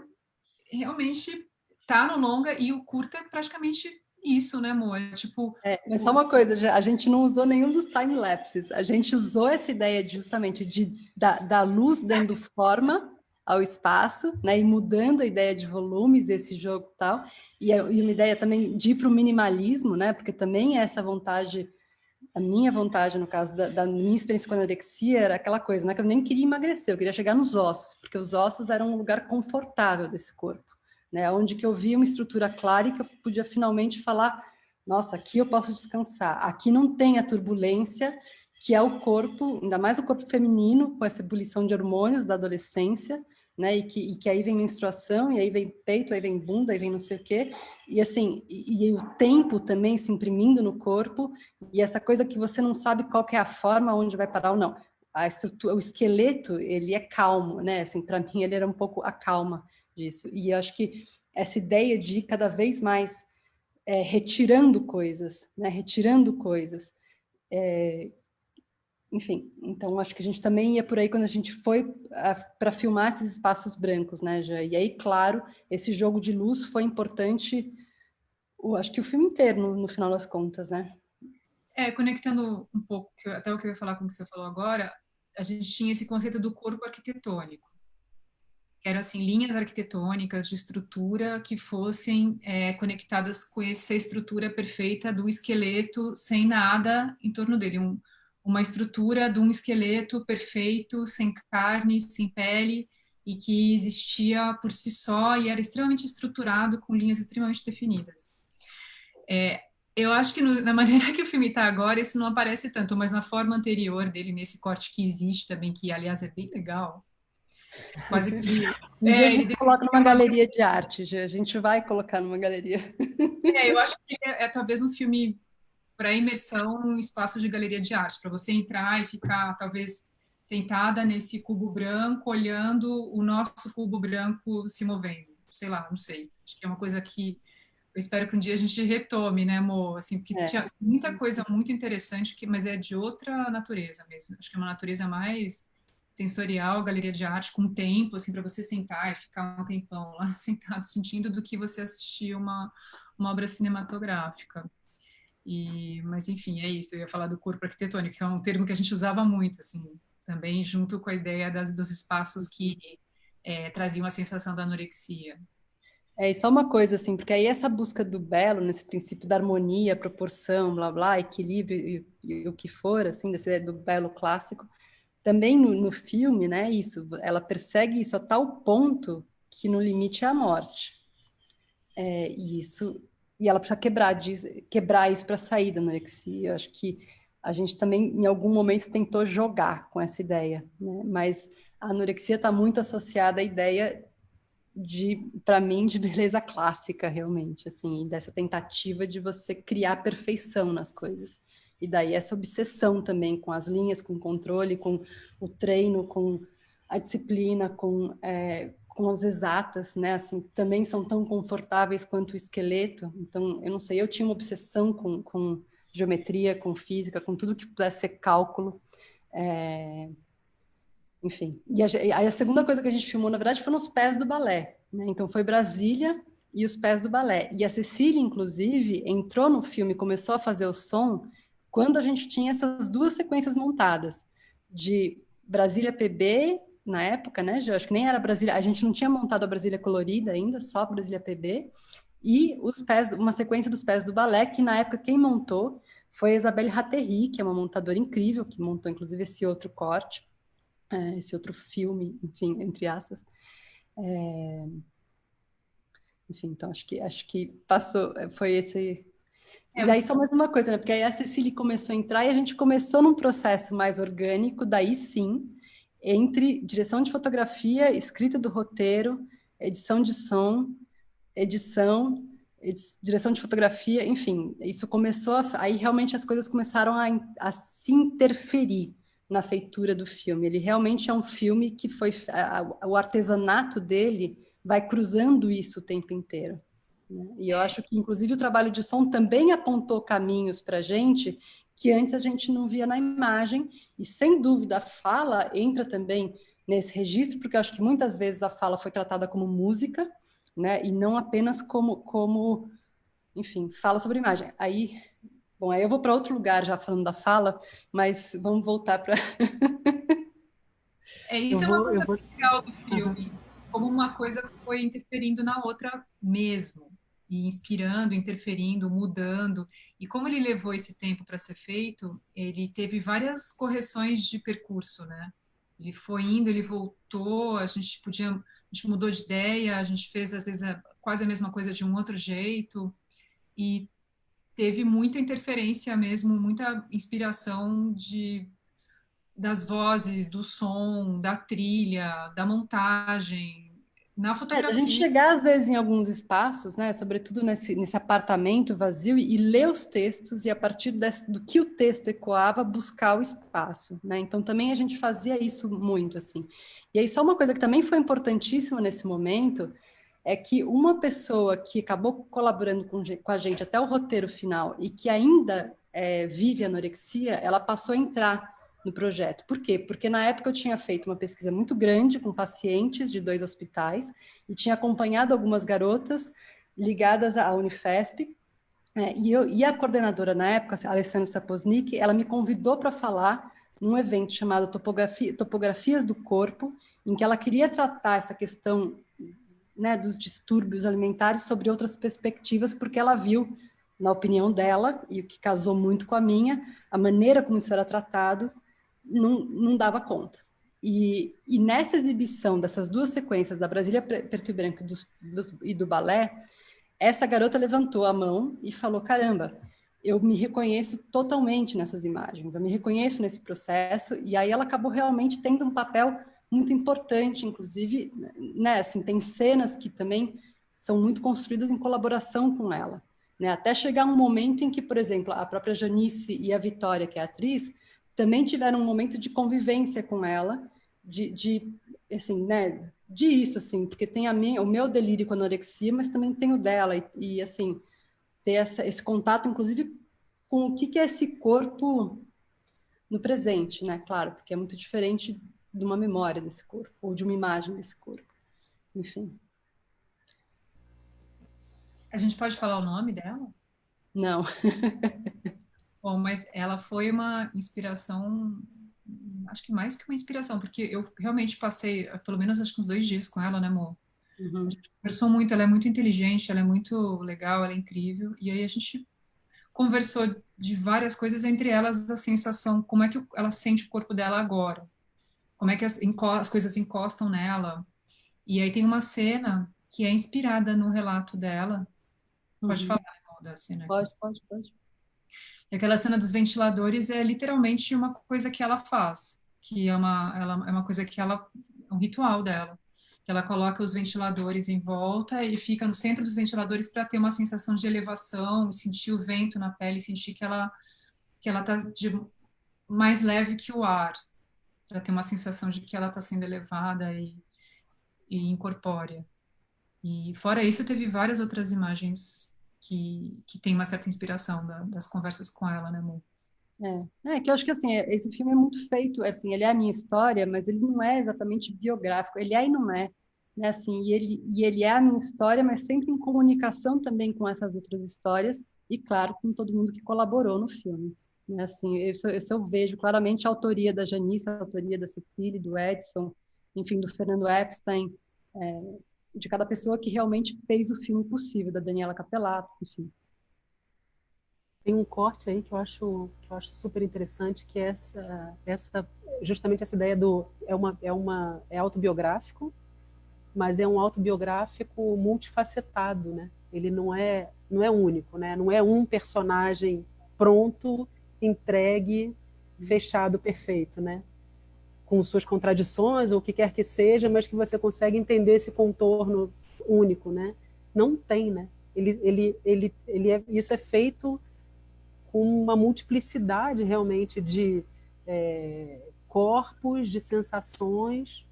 D: realmente tá no longa, e o curta é praticamente isso, né, amor? Tipo,
C: mas só uma coisa, a gente não usou nenhum dos time-lapses, a gente usou essa ideia justamente da luz dando forma ao espaço, né, e mudando a ideia de volumes, esse jogo e tal, e uma ideia também de ir para o minimalismo, né, porque também é essa vontade, a minha vontade, no caso da minha experiência com a anorexia, era aquela coisa, né, que eu nem queria emagrecer, eu queria chegar nos ossos, porque os ossos eram um lugar confortável desse corpo, né, onde que eu via uma estrutura clara e que eu podia finalmente falar, nossa, aqui eu posso descansar, aqui não tem a turbulência, que é o corpo, ainda mais o corpo feminino, com essa ebulição de hormônios da adolescência, né, e que aí vem menstruação, e aí vem peito, aí vem bunda, aí vem não sei o quê, e assim, e o tempo também se imprimindo no corpo, e essa coisa que você não sabe qual que é a forma, onde vai parar ou não. A estrutura, o esqueleto, ele é calmo, né, assim, para mim ele era um pouco a calma disso, e eu acho que essa ideia de ir cada vez mais retirando coisas, né? Retirando coisas. Enfim, então acho que a gente também ia por aí quando a gente foi para filmar esses espaços brancos, né, já. E aí, claro, esse jogo de luz foi importante, acho que o filme inteiro, no final das contas, né?
D: Conectando um pouco, até o que eu ia falar com o que você falou agora, a gente tinha esse conceito do corpo arquitetônico. Eram assim, linhas arquitetônicas de estrutura que fossem conectadas com essa estrutura perfeita do esqueleto, sem nada em torno dele. Uma estrutura de um esqueleto perfeito, sem carne, sem pele, e que existia por si só e era extremamente estruturado, com linhas extremamente definidas. Eu acho que na maneira que o filme está agora, isso não aparece tanto, mas na forma anterior dele, nesse corte que existe também, que aliás é bem legal, quase que
C: um dia a gente coloca numa galeria de arte, a gente vai colocar numa galeria.
D: Eu acho que é talvez um filme para imersão num espaço de galeria de arte, para você entrar e ficar talvez sentada nesse cubo branco, olhando o nosso cubo branco se movendo. Sei lá, não sei. Acho que é uma coisa que eu espero que um dia a gente retome, né, amor? Assim, porque tinha muita coisa muito interessante, mas é de outra natureza mesmo. Acho que é uma natureza mais sensorial, galeria de arte, com tempo, assim, para você sentar e ficar um tempão lá sentado, sentindo, do que você assistir uma obra cinematográfica. Mas, enfim, é isso. Eu ia falar do corpo arquitetônico, que é um termo que a gente usava muito, assim, também junto com a ideia dos espaços que traziam a sensação da anorexia.
C: E só uma coisa, assim, porque aí essa busca do belo, nesse princípio da harmonia, proporção, blá, blá, equilíbrio e o que for, assim, desse do belo clássico, também no filme, né, isso, ela persegue isso a tal ponto que no limite é a morte. E isso, e ela precisa quebrar isso para sair da anorexia. Eu acho que a gente também, em algum momento, tentou jogar com essa ideia, né? Mas a anorexia está muito associada à ideia para mim, de beleza clássica, realmente, assim, dessa tentativa de você criar perfeição nas coisas. E daí essa obsessão também com as linhas, com o controle, com o treino, com a disciplina, com as exatas, né, assim, que também são tão confortáveis quanto o esqueleto. Então, eu não sei, eu tinha uma obsessão com geometria, com física, com tudo que pudesse ser cálculo. Enfim, aí a segunda coisa que a gente filmou, na verdade, foram os pés do balé, né? Então foi Brasília e os pés do balé. E a Cecília, inclusive, entrou no filme, começou a fazer o som quando a gente tinha essas duas sequências montadas, de Brasília PB, na época, né, Gê? Acho que nem era Brasília, a gente não tinha montado a Brasília colorida ainda, só Brasília PB, e os pés, uma sequência dos pés do balé, que na época quem montou foi a Isabelle Raterri, que é uma montadora incrível, que montou inclusive esse outro corte, esse outro filme, enfim, entre aspas. Enfim, então acho que passou, foi esse. E aí só mais uma coisa, né? Porque aí a Cecília começou a entrar e a gente começou num processo mais orgânico, daí sim, entre direção de fotografia, escrita do roteiro, edição de som, edição, direção de fotografia, enfim, isso começou aí realmente as coisas começaram a se interferir na feitura do filme. Ele realmente é um filme que foi o artesanato dele vai cruzando isso o tempo inteiro, né? E eu acho que inclusive o trabalho de som também apontou caminhos para a gente que antes a gente não via na imagem, e sem dúvida a fala entra também nesse registro, porque eu acho que muitas vezes a fala foi tratada como música, né? E não apenas enfim, fala sobre imagem. Bom, aí eu vou para outro lugar já falando da fala, mas vamos voltar para.
D: Isso é uma coisa legal do filme, como uma coisa foi interferindo na outra mesmo, e inspirando, interferindo, mudando. E como ele levou esse tempo para ser feito, ele teve várias correções de percurso, né? Ele foi indo, ele voltou, a gente mudou de ideia, a gente fez às vezes quase a mesma coisa de um outro jeito, e teve muita interferência mesmo, muita inspiração das vozes, do som, da trilha, da montagem, na
C: A gente
D: fotografia.
C: chegar, às vezes, em alguns espaços, né, sobretudo nesse apartamento vazio, e ler os textos, e a partir do que o texto ecoava, buscar o espaço, né? Então, também a gente fazia isso muito, assim. E aí, só uma coisa que também foi importantíssima nesse momento, é que uma pessoa que acabou colaborando com a gente até o roteiro final, e que ainda vive anorexia, ela passou a entrar no projeto. Por quê? Porque na época eu tinha feito uma pesquisa muito grande com pacientes de 2 hospitais e tinha acompanhado algumas garotas ligadas à Unifesp. E a coordenadora na época, a Alessandra Saposnik, ela me convidou para falar num evento chamado Topografias do Corpo, em que ela queria tratar essa questão, né, dos distúrbios alimentares sobre outras perspectivas, porque ela viu, na opinião dela, e o que casou muito com a minha, a maneira como isso era tratado não dava conta. E nessa exibição dessas duas sequências, da Brasília Preto e Branco e do balé, essa garota levantou a mão e falou, caramba, eu me reconheço totalmente nessas imagens, eu me reconheço nesse processo, e aí ela acabou realmente tendo um papel muito importante, inclusive, né, assim, tem cenas que também são muito construídas em colaboração com ela, né, até chegar um momento em que, por exemplo, a própria Janice e a Vitória, que é a atriz, também tiveram um momento de convivência com ela, assim, né, de isso, assim, porque tem o meu delírio com anorexia, mas também tem o dela, e assim, ter esse contato, inclusive, com o que é esse corpo no presente, né, claro, porque é muito diferente de uma memória desse corpo, ou de uma imagem desse corpo, enfim.
D: A gente pode falar o nome dela?
C: Não.
D: Bom, mas ela foi uma inspiração, acho que mais que uma inspiração, porque eu realmente passei, pelo menos acho que uns 2 dias com ela, né, amor?
C: Uhum.
D: A gente conversou muito, ela é muito inteligente, ela é muito legal, ela é incrível. E aí a gente conversou de várias coisas, entre elas a sensação, como é que ela sente o corpo dela agora, como é que as coisas encostam nela. E aí tem uma cena que é inspirada no relato dela. Pode
C: Uhum.
D: falar, irmão, da cena aqui.
C: Pode.
D: E aquela cena dos ventiladores é literalmente uma coisa que ela faz, que é uma coisa que ela, é um ritual dela. Que ela coloca os ventiladores em volta e fica no centro dos ventiladores para ter uma sensação de elevação, sentir o vento na pele, sentir que ela tá mais leve que o ar, para ter uma sensação de que ela está sendo elevada e incorpórea. E fora isso, teve várias outras imagens que tem uma certa inspiração das conversas com ela, né, amor?
C: Que eu acho que assim, esse filme é muito feito, assim, ele é a minha história, mas ele não é exatamente biográfico, ele é e não é, né, assim, e ele é a minha história, mas sempre em comunicação também com essas outras histórias, e claro, com todo mundo que colaborou no filme, né, assim, eu vejo claramente a autoria da Janice, a autoria da Cecília, do Edson, enfim, do Fernando Epstein, é, de cada pessoa que realmente fez o filme possível, da Daniela Capelato, enfim.
B: Tem um corte aí que eu acho super interessante, que é justamente essa ideia do é autobiográfico, mas é um autobiográfico multifacetado, né? Ele não é único, né? Não é um personagem pronto, entregue, fechado, perfeito, né? Com suas contradições ou o que quer que seja, mas que você consegue entender esse contorno único, né? Não tem, né? Isso é feito com uma multiplicidade realmente de corpos, de sensações.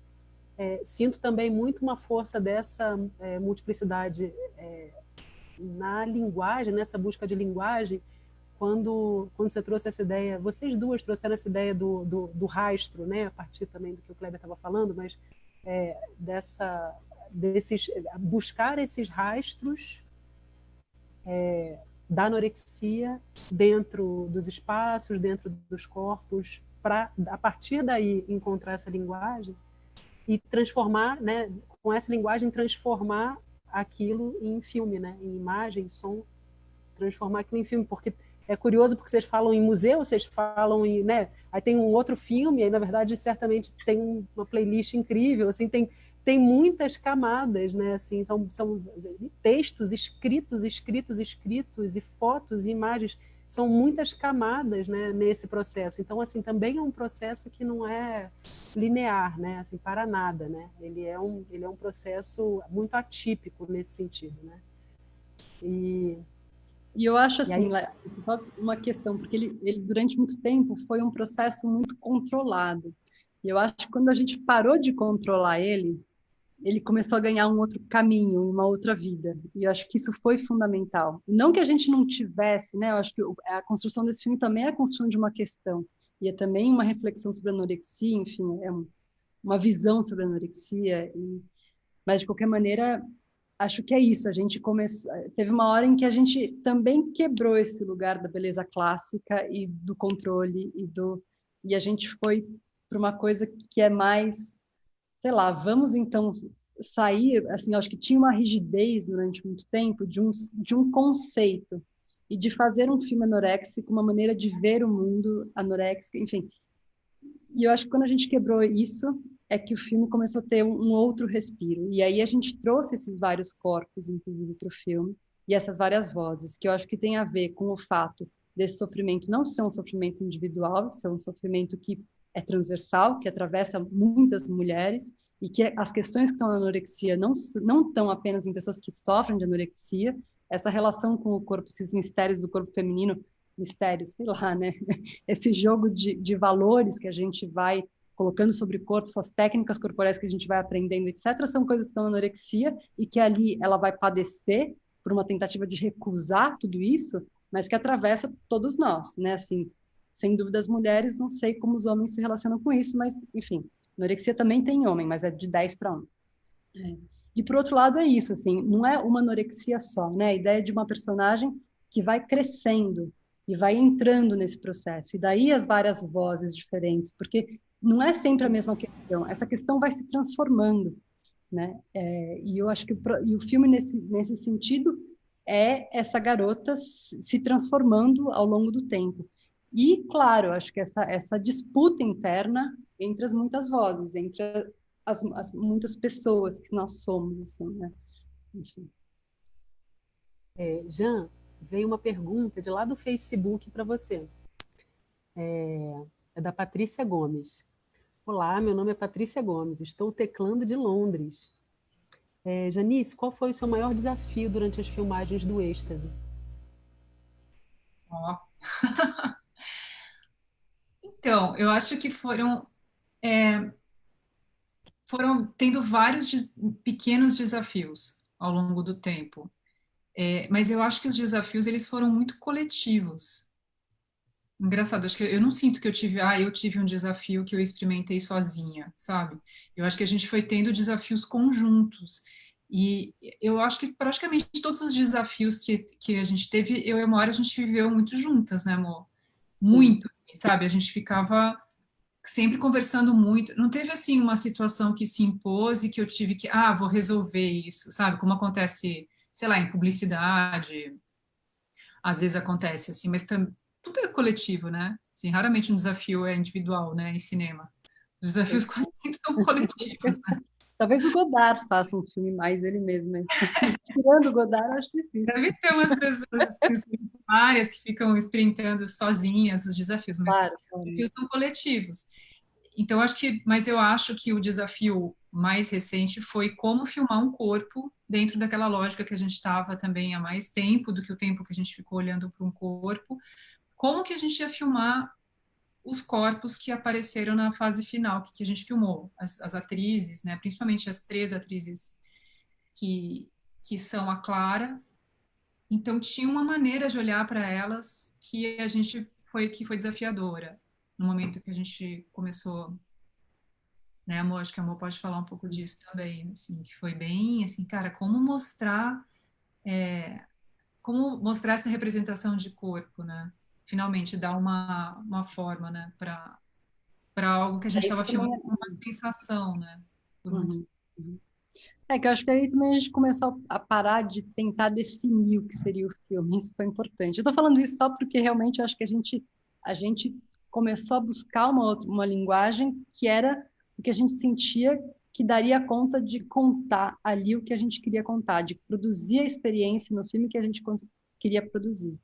B: Sinto também muito uma força dessa multiplicidade na linguagem, nessa busca de linguagem, quando você trouxe essa ideia, vocês duas trouxeram essa ideia do rastro, né, a partir também do que o Kleber estava falando, mas buscar esses rastros da anorexia dentro dos espaços, dentro dos corpos, para, a partir daí, encontrar essa linguagem e transformar, né, com essa linguagem, transformar aquilo em filme, né, em imagem, som, transformar aquilo em filme, porque é curioso porque vocês falam em museu, vocês falam em, né, aí tem um outro filme, aí na verdade certamente tem uma playlist incrível, assim, tem muitas camadas, né, assim, são textos escritos e fotos e imagens, são muitas camadas, né, nesse processo. Então, assim, também é um processo que não é linear, né, assim, para nada, né? Ele é um processo muito atípico nesse sentido, né?
C: E eu acho
B: E
C: assim,
B: aí,
C: só uma questão, porque ele durante muito tempo foi um processo muito controlado. E eu acho que quando a gente parou de controlar ele começou a ganhar um outro caminho, uma outra vida. E eu acho que isso foi fundamental. Não que a gente não tivesse, né? Eu acho que a construção desse filme também é a construção de uma questão. E é também uma reflexão sobre a anorexia, enfim, uma visão sobre a anorexia. Mas, de qualquer maneira, acho que é isso. A gente começou. Teve uma hora em que a gente também quebrou esse lugar da beleza clássica e do controle e a gente foi para uma coisa que é mais, sei lá, vamos então sair, assim, acho que tinha uma rigidez durante muito tempo de um conceito e de fazer um filme anoréxico, uma maneira de ver o mundo anoréxico, enfim. E eu acho que quando a gente quebrou isso, é que o filme começou a ter um outro respiro. E aí a gente trouxe esses vários corpos, inclusive, para o filme, e essas várias vozes, que eu acho que tem a ver com o fato desse sofrimento não ser um sofrimento individual, ser um sofrimento que é transversal, que atravessa muitas mulheres, e que as questões que estão na anorexia não estão apenas em pessoas que sofrem de anorexia, essa relação com o corpo, esses mistérios do corpo feminino, mistérios, sei lá, né? Esse jogo de valores que a gente vai colocando sobre o corpo, essas técnicas corporais que a gente vai aprendendo, etc., são coisas que estão na anorexia e que ali ela vai padecer por uma tentativa de recusar tudo isso, mas que atravessa todos nós, né? Assim, sem dúvida as mulheres, não sei como os homens se relacionam com isso, mas, enfim, anorexia também tem homem, mas é de 10 para 1. E, por outro lado, é isso, assim, não é uma anorexia só, né? A ideia de uma personagem que vai crescendo e vai entrando nesse processo. E daí as várias vozes diferentes, porque não é sempre a mesma questão. Essa questão vai se transformando. né? E eu acho que e o filme, nesse sentido, é essa garota se transformando ao longo do tempo. E, claro, acho que essa disputa interna entre as muitas vozes, entre as muitas pessoas que nós somos, assim, né? Enfim.
B: Jean, veio uma pergunta de lá do Facebook para você. É da Patrícia Gomes. Olá, meu nome é Patrícia Gomes, estou teclando de Londres. Janice, qual foi o seu maior desafio durante as filmagens do Êxtase?
D: Ó. Então, eu acho que foram tendo vários pequenos desafios ao longo do tempo. Mas eu acho que os desafios eles foram muito coletivos. Engraçado, acho que eu não sinto que eu tive um desafio que eu experimentei sozinha, sabe? Eu acho que a gente foi tendo desafios conjuntos. E eu acho que praticamente todos os desafios que a gente teve, eu e a Mora, a gente viveu muito juntas, né, amor?
B: Sim.
D: Muito, sabe? A gente ficava sempre conversando muito. Não teve, assim, uma situação que se impôs e que eu tive que, vou resolver isso, sabe? Como acontece, sei lá, em publicidade, às vezes acontece assim, mas tudo é coletivo, né? Assim, raramente um desafio é individual, né, em cinema. Os desafios quase sempre são coletivos, né?
C: Talvez o Godard faça um filme mais ele mesmo, mas tirando o Godard, acho difícil.
D: Deve ter umas pessoas que são várias que ficam experimentando sozinhas os desafios, mas
C: Claro,
D: os desafios são coletivos. Então, mas eu acho que o desafio mais recente foi como filmar um corpo dentro daquela lógica que a gente estava também há mais tempo do que o tempo que a gente ficou olhando para um corpo. Como que a gente ia filmar os corpos que apareceram na fase final que a gente filmou, as atrizes, né? Principalmente as 3 atrizes que são a Clara. Então tinha uma maneira de olhar para elas que foi desafiadora no momento que a gente começou, né, amor? Acho que a Amor pode falar um pouco disso também, assim, que foi bem, assim, cara, como mostrar essa representação de corpo, né? Finalmente dar uma forma, né, para algo que a gente
C: isso
D: estava
C: também
D: filmando com uma sensação, né? Por muito.
C: Uhum, uhum. Que eu acho que aí também a gente começou a parar de tentar definir o que seria o filme. Isso foi importante. Eu estou falando isso só porque realmente eu acho que a gente começou a buscar uma linguagem que era o que a gente sentia que daria conta de contar ali o que a gente queria contar, de produzir a experiência no filme que a gente queria produzir.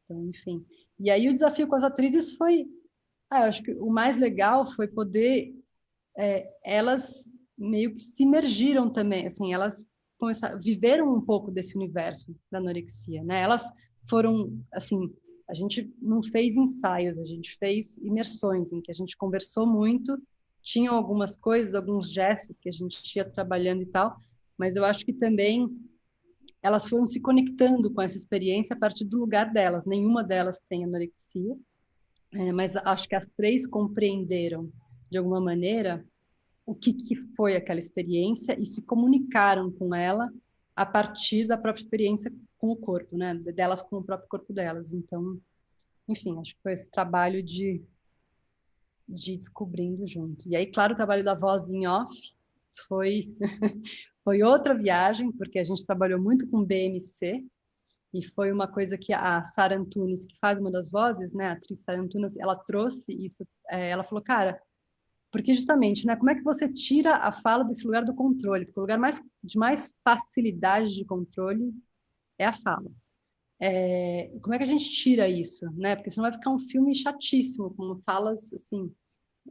C: Então, enfim. E aí o desafio com as atrizes foi, eu acho que o mais legal foi poder elas meio que se imergiram também, assim, elas viveram um pouco desse universo da anorexia, né? Elas foram, assim, a gente não fez ensaios, a gente fez imersões em que a gente conversou muito, tinham algumas coisas, alguns gestos que a gente ia trabalhando e tal, mas eu acho que também elas foram se conectando com essa experiência a partir do lugar delas. Nenhuma delas tem anorexia, mas acho que as 3 compreenderam de alguma maneira o que foi aquela experiência e se comunicaram com ela a partir da própria experiência com o corpo, né? Delas com o próprio corpo delas. Então, enfim, acho que foi esse trabalho de descobrindo junto. E aí, claro, o trabalho da voz em off foi foi outra viagem, porque a gente trabalhou muito com BMC, e foi uma coisa que a Sara Antunes, que faz uma das vozes, né, a atriz Sara Antunes, ela trouxe isso, ela falou, cara, porque justamente, né, como é que você tira a fala desse lugar do controle? Porque o lugar de mais facilidade de controle é a fala. Como é que a gente tira isso, né? Porque senão vai ficar um filme chatíssimo, com falas, assim,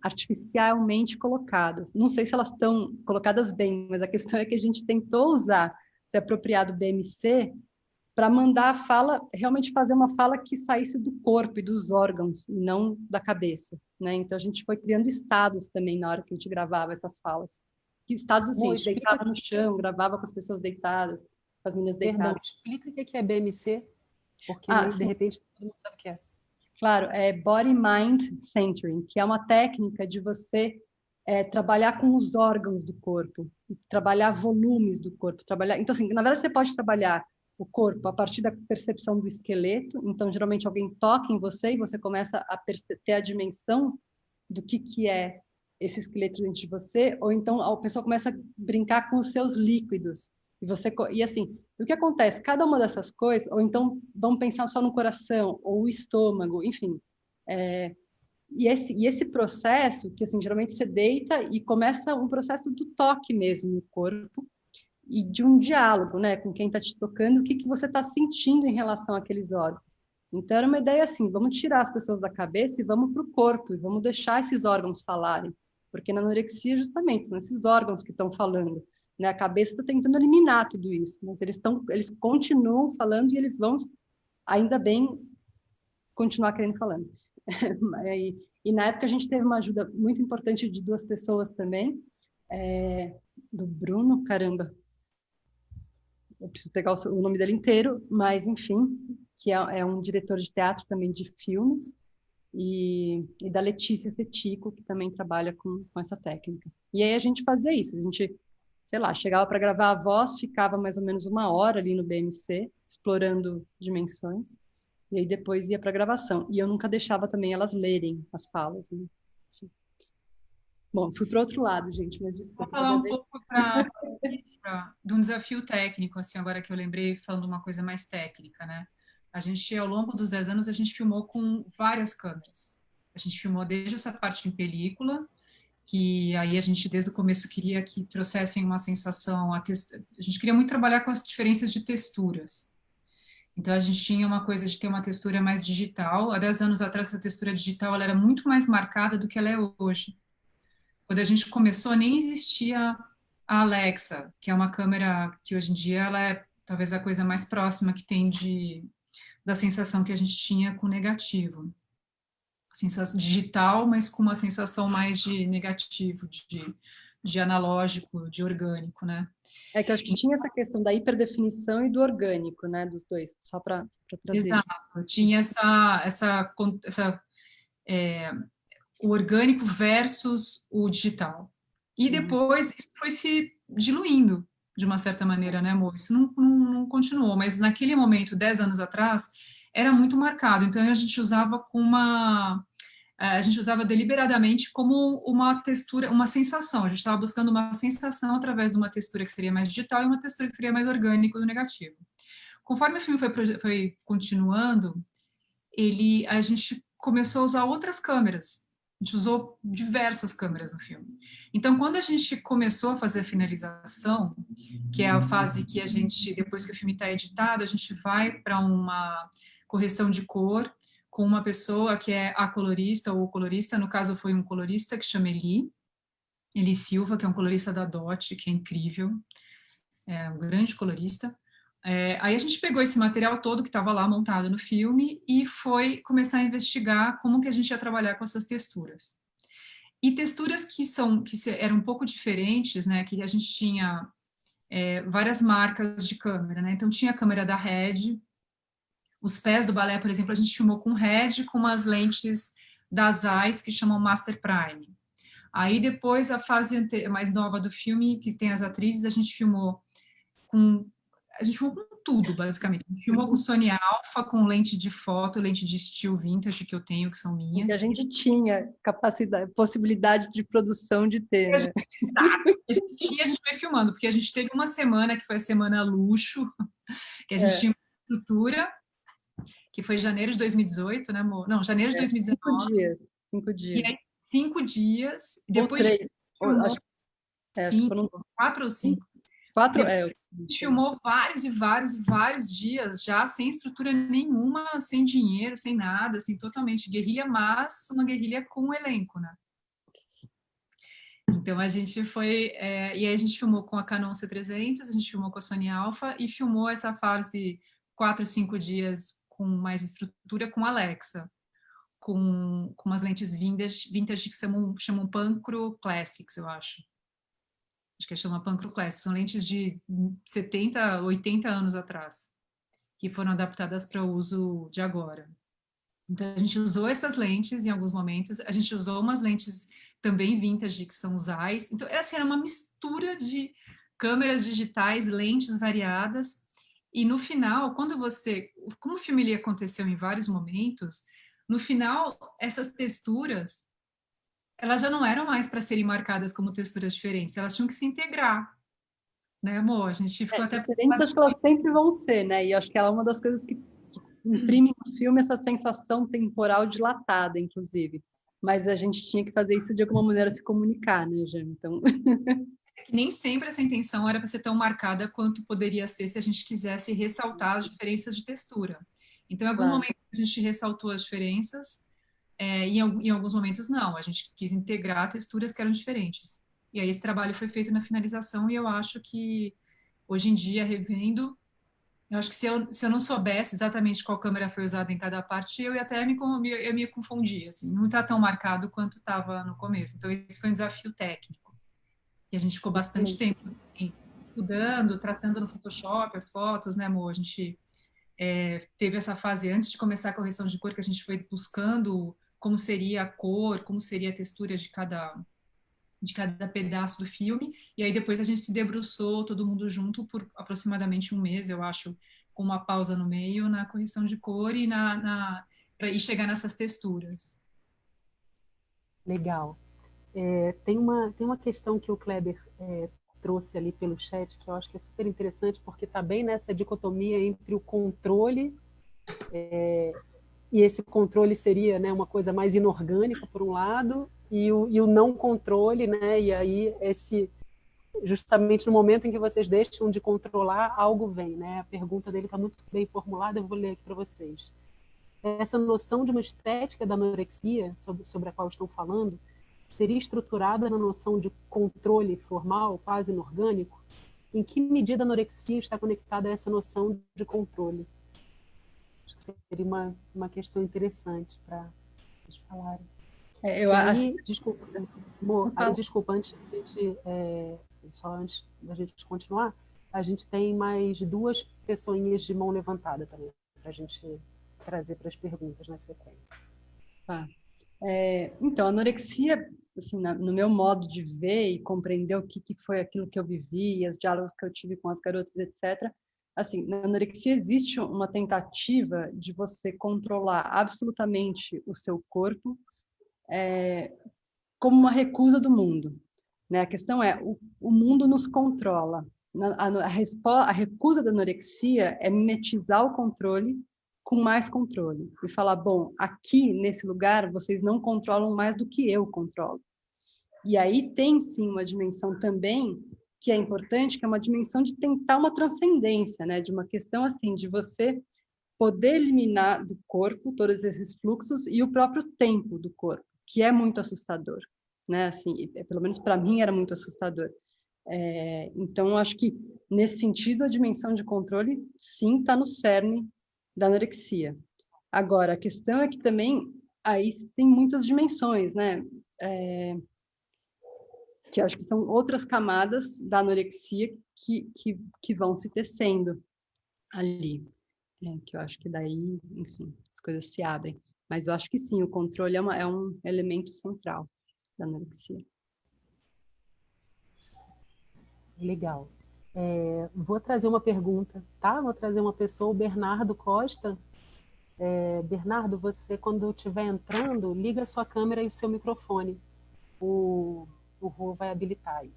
C: artificialmente colocadas. Não sei se elas estão colocadas bem, mas a questão é que a gente tentou se apropriar do BMC para mandar a fala, realmente fazer uma fala que saísse do corpo e dos órgãos, e não da cabeça, né? Então a gente foi criando estados também na hora que a gente gravava essas falas. Que estados assim, a gente deitava no chão, gravava com as pessoas deitadas, com as meninas deitadas.
B: Perdão, explica o que é BMC, porque de repente todo mundo sabe o que é.
C: Claro, é Body Mind Centering, que é uma técnica de você trabalhar com os órgãos do corpo, trabalhar volumes do corpo, trabalhar. Então assim, na verdade você pode trabalhar o corpo a partir da percepção do esqueleto. Então, geralmente alguém toca em você e você começa a ter a dimensão do que é esse esqueleto dentro de você, ou então a pessoa começa a brincar com os seus líquidos. E assim, o que acontece? Cada uma dessas coisas, ou então vamos pensar só no coração, ou o estômago, enfim. E esse processo, que assim, geralmente você deita e começa um processo do toque mesmo no corpo, e de um diálogo, né, com quem está te tocando, o que você está sentindo em relação àqueles órgãos. Então, era uma ideia assim, vamos tirar as pessoas da cabeça e vamos para o corpo, e vamos deixar esses órgãos falarem. Porque na anorexia, justamente, são esses órgãos que estão falando. Né? A cabeça está tentando eliminar tudo isso, mas eles continuam falando e eles vão, ainda bem, continuar querendo falando. E na época a gente teve uma ajuda muito importante de 2 pessoas também, do Bruno, caramba, eu preciso pegar o nome dele inteiro, mas enfim, que é um diretor de teatro também de filmes, e da Letícia Setico, que também trabalha com essa técnica. E aí a gente fazia isso, a gente, sei lá, chegava para gravar a voz, ficava mais ou menos 1 hora ali no BMC, explorando dimensões, e aí depois ia para a gravação. E eu nunca deixava também elas lerem as falas, né? Bom, fui para o outro lado, gente, mas desculpa.
D: Vou falar um pouco de um desafio técnico, assim, agora que eu lembrei, falando uma coisa mais técnica, né? A gente, ao longo dos 10 anos, a gente filmou com várias câmeras. A gente filmou desde essa parte em película, que aí a gente, desde o começo, queria que trouxessem uma sensação... A gente queria muito trabalhar com as diferenças de texturas. Então, a gente tinha uma coisa de ter uma textura mais digital. Há 10 anos atrás, essa textura digital ela era muito mais marcada do que ela é hoje. Quando a gente começou, nem existia a Alexa, que é uma câmera que hoje em dia ela é talvez a coisa mais próxima que tem da sensação que a gente tinha com negativo. Sensação digital, mas com uma sensação mais de negativo, de analógico, de orgânico, né?
C: É que eu acho que tinha essa questão da hiperdefinição e do orgânico, né, dos dois, só para trazer.
D: Exato, tinha o orgânico versus o digital. E depois isso foi se diluindo, de uma certa maneira, né, amor? Isso não continuou, mas naquele momento, 10 anos atrás, era muito marcado. Então, a gente usava deliberadamente como uma textura, uma sensação. A gente estava buscando uma sensação através de uma textura que seria mais digital e uma textura que seria mais orgânico do negativo. Conforme o filme foi continuando, a gente começou a usar outras câmeras. A gente usou diversas câmeras no filme. Então, quando a gente começou a fazer a finalização, que é a fase que a gente, depois que o filme está editado, a gente vai para uma correção de cor com uma pessoa que é a colorista ou o colorista. No caso, foi um colorista que chama Eli Silva, que é um colorista da DOT, que é incrível, é um grande colorista. Aí a gente pegou esse material todo que estava lá montado no filme e foi começar a investigar como que a gente ia trabalhar com essas texturas. E texturas que eram um pouco diferentes, né, que a gente tinha várias marcas de câmera, né, então tinha a câmera da Red, os pés do balé, por exemplo, a gente filmou com Red, com umas lentes das Zeiss que chamam Master Prime. Aí depois a fase mais nova do filme, que tem as atrizes, a gente filmou com tudo, basicamente. A gente filmou com Sony Alpha, com lente de foto, lente de estilo vintage que eu tenho, que são minhas.
C: E a gente tinha possibilidade de produção de ter, né?
D: A gente foi filmando, porque a gente teve uma semana, que foi a semana luxo, que a gente tinha uma estrutura, que foi janeiro de 2018, né, amor? Não, janeiro de 2019.
C: 5 dias.
D: E aí, 5 dias. Depois
C: de
D: 4 ou 5.
C: 4,
D: a gente filmou vários e vários e vários dias já sem estrutura nenhuma, sem dinheiro, sem nada, assim, totalmente guerrilha, mas uma guerrilha com um elenco, né? Então a gente foi, e aí a gente filmou com a Canon C300, a gente filmou com a Sony Alpha e filmou essa fase 4, 5 dias com mais estrutura com a Alexa, com umas lentes vintage que chamam Pancro Classics, eu acho. Acho que chama Pancro Classics. São lentes de 70, 80 anos atrás, que foram adaptadas para uso de agora. Então, a gente usou essas lentes em alguns momentos, a gente usou umas lentes também vintage, que são Zeiss. Então, assim, era uma mistura de câmeras digitais, lentes variadas, e no final, como o filme aconteceu em vários momentos, no final, essas texturas, elas já não eram mais para serem marcadas como texturas diferentes, elas tinham que se integrar, né, amor? A gente ficou até...
C: Diferentes, acho que elas sempre vão ser, né? E acho que ela é uma das coisas que imprime no filme essa sensação temporal dilatada, inclusive. Mas a gente tinha que fazer isso de alguma maneira se comunicar, né, Jane? Então...
D: que nem sempre essa intenção era para ser tão marcada quanto poderia ser se a gente quisesse ressaltar as diferenças de textura. Então, em alguns momentos a gente ressaltou as diferenças, em alguns momentos não, a gente quis integrar texturas que eram diferentes. E aí esse trabalho foi feito na finalização e eu acho que, hoje em dia, revendo, eu acho que se eu não soubesse exatamente qual câmera foi usada em cada parte, eu ia até me confundir, assim, não está tão marcado quanto estava no começo. Então, esse foi um desafio técnico. E a gente ficou bastante tempo estudando, tratando no Photoshop as fotos, né, amor? A gente teve essa fase antes de começar a correção de cor, que a gente foi buscando como seria a cor, como seria a textura de cada pedaço do filme. E aí depois a gente se debruçou, todo mundo junto, por aproximadamente um mês, eu acho, com uma pausa no meio, na correção de cor e para ir chegar nessas texturas.
B: Legal. Tem uma questão que o Kleber trouxe ali pelo chat, que eu acho que é super interessante, porque está bem nessa dicotomia entre o controle, e esse controle seria, né, uma coisa mais inorgânica, por um lado, e o não controle, né, e aí justamente no momento em que vocês deixam de controlar, algo vem, né? A pergunta dele está muito bem formulada, eu vou ler aqui para vocês. Essa noção de uma estética da anorexia, sobre a qual estão falando, seria estruturada na noção de controle formal, quase inorgânico? Em que medida a anorexia está conectada a essa noção de controle? Acho que seria uma questão interessante para vocês falarem. Desculpa, antes da gente continuar, a gente tem mais 2 pessoinhas de mão levantada também, para a gente trazer para as perguntas na sequência.
C: Tá. Então, a anorexia, assim, no meu modo de ver e compreender o que foi aquilo que eu vivi, os diálogos que eu tive com as garotas, etc., assim, na anorexia existe uma tentativa de você controlar absolutamente o seu corpo como uma recusa do mundo, né? A questão é, o mundo nos controla. A recusa da anorexia é mimetizar o controle com mais controle. E falar, bom, aqui, nesse lugar, vocês não controlam mais do que eu controlo. E aí tem, sim, uma dimensão também que é importante, que é uma dimensão de tentar uma transcendência, né? De uma questão, assim, de você poder eliminar do corpo todos esses fluxos e o próprio tempo do corpo, que é muito assustador, né? Assim, pelo menos para mim era muito assustador. Então, acho que, nesse sentido, a dimensão de controle, sim, está no cerne da anorexia. Agora, a questão é que também aí tem muitas dimensões, né? Que acho que são outras camadas da anorexia que vão se tecendo ali. Que eu acho que daí, enfim, as coisas se abrem. Mas eu acho que sim, o controle é um elemento central da anorexia.
B: Legal. Vou trazer uma pergunta, tá? Vou trazer uma pessoa, o Bernardo Costa. Bernardo, você, quando estiver entrando, liga a sua câmera e o seu microfone. O Rô vai habilitar aí.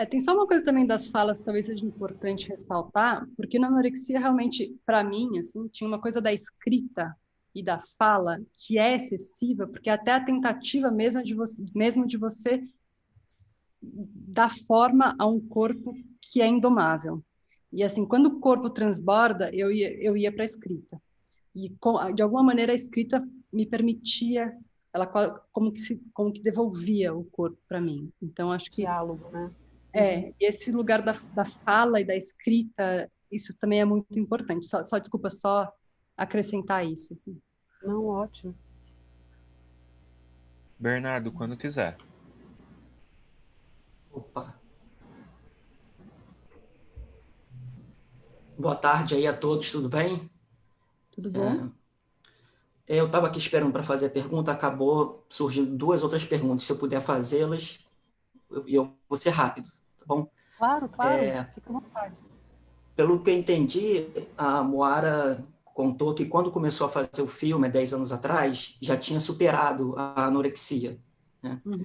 C: Tem só uma coisa também das falas que talvez seja importante ressaltar, porque na anorexia, realmente, para mim, assim, tinha uma coisa da escrita e da fala que é excessiva, porque até a tentativa mesmo de você dar forma a um corpo que é indomável. E assim, quando o corpo transborda, eu ia para a escrita. E de alguma maneira a escrita me permitia, ela como que devolvia o corpo para mim. Então acho que
B: diálogo, né?
C: Esse lugar da fala e da escrita, isso também é muito importante. Desculpa, só acrescentar isso. Assim.
B: Não, ótimo.
E: Bernardo, quando quiser.
F: Opa. Boa tarde aí a todos, tudo bem?
C: Tudo bom?
F: Eu estava aqui esperando para fazer a pergunta, acabou surgindo 2 outras perguntas. Se eu puder fazê-las, eu vou ser rápido, tá bom?
B: Claro, fica à vontade.
F: Pelo que eu entendi, a Moara contou que quando começou a fazer o filme, há 10 anos atrás, já tinha superado a anorexia. né?
C: Uhum.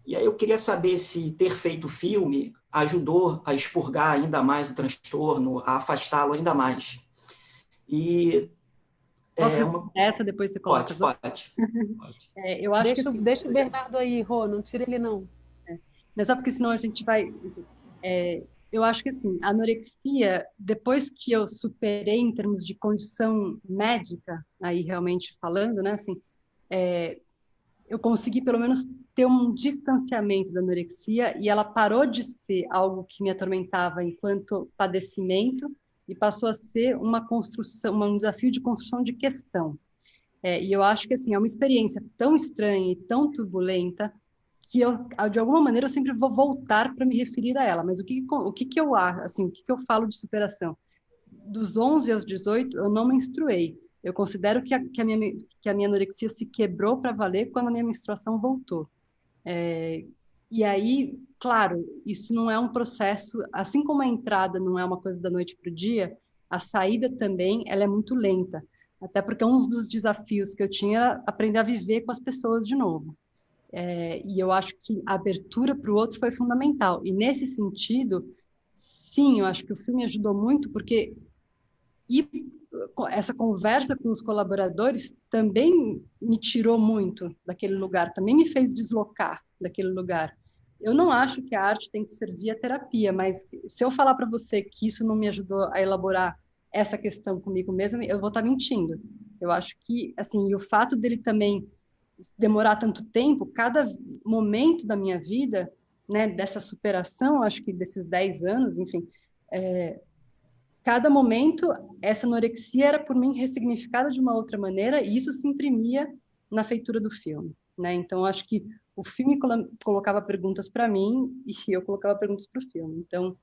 F: E aí eu queria saber se ter feito o filme ajudou a expurgar ainda mais o transtorno, a afastá-lo ainda mais. E
C: Posso responder essa, depois você coloca as outras?
F: pode.
C: Eu acho que assim,
B: Deixa o Bernardo aí, Rô, não tira ele não.
C: não é só porque senão a gente vai... eu acho que assim, a anorexia, depois que eu superei em termos de condição médica, aí realmente falando, né, assim, eu consegui pelo menos ter um distanciamento da anorexia e ela parou de ser algo que me atormentava enquanto padecimento e passou a ser uma construção, um desafio de construção de questão. E eu acho que assim é uma experiência tão estranha e tão turbulenta que eu, de alguma maneira, eu sempre vou voltar para me referir a ela. Mas o que eu acho, assim, o que eu falo de superação? Dos 11 aos 18, eu não menstruei. Eu considero que a minha anorexia se quebrou para valer quando a minha menstruação voltou. E aí, claro, isso não é um processo, assim como a entrada não é uma coisa da noite para o dia, a saída também, ela é muito lenta. Até porque um dos desafios que eu tinha era aprender a viver com as pessoas de novo. E eu acho que a abertura para o outro foi fundamental. E nesse sentido, sim, eu acho que o filme ajudou muito, porque essa conversa com os colaboradores também me tirou muito daquele lugar, também me fez deslocar daquele lugar. Eu não acho que a arte tem que servir a terapia, mas se eu falar para você que isso não me ajudou a elaborar essa questão comigo mesma, eu vou estar mentindo. Eu acho que, assim, e o fato dele também demorar tanto tempo, cada momento da minha vida, né, dessa superação, acho que desses 10 anos, enfim, cada momento, essa anorexia era por mim ressignificada de uma outra maneira e isso se imprimia na feitura do filme, né? Então, acho que o filme colocava perguntas para mim e eu colocava perguntas para o filme. Então,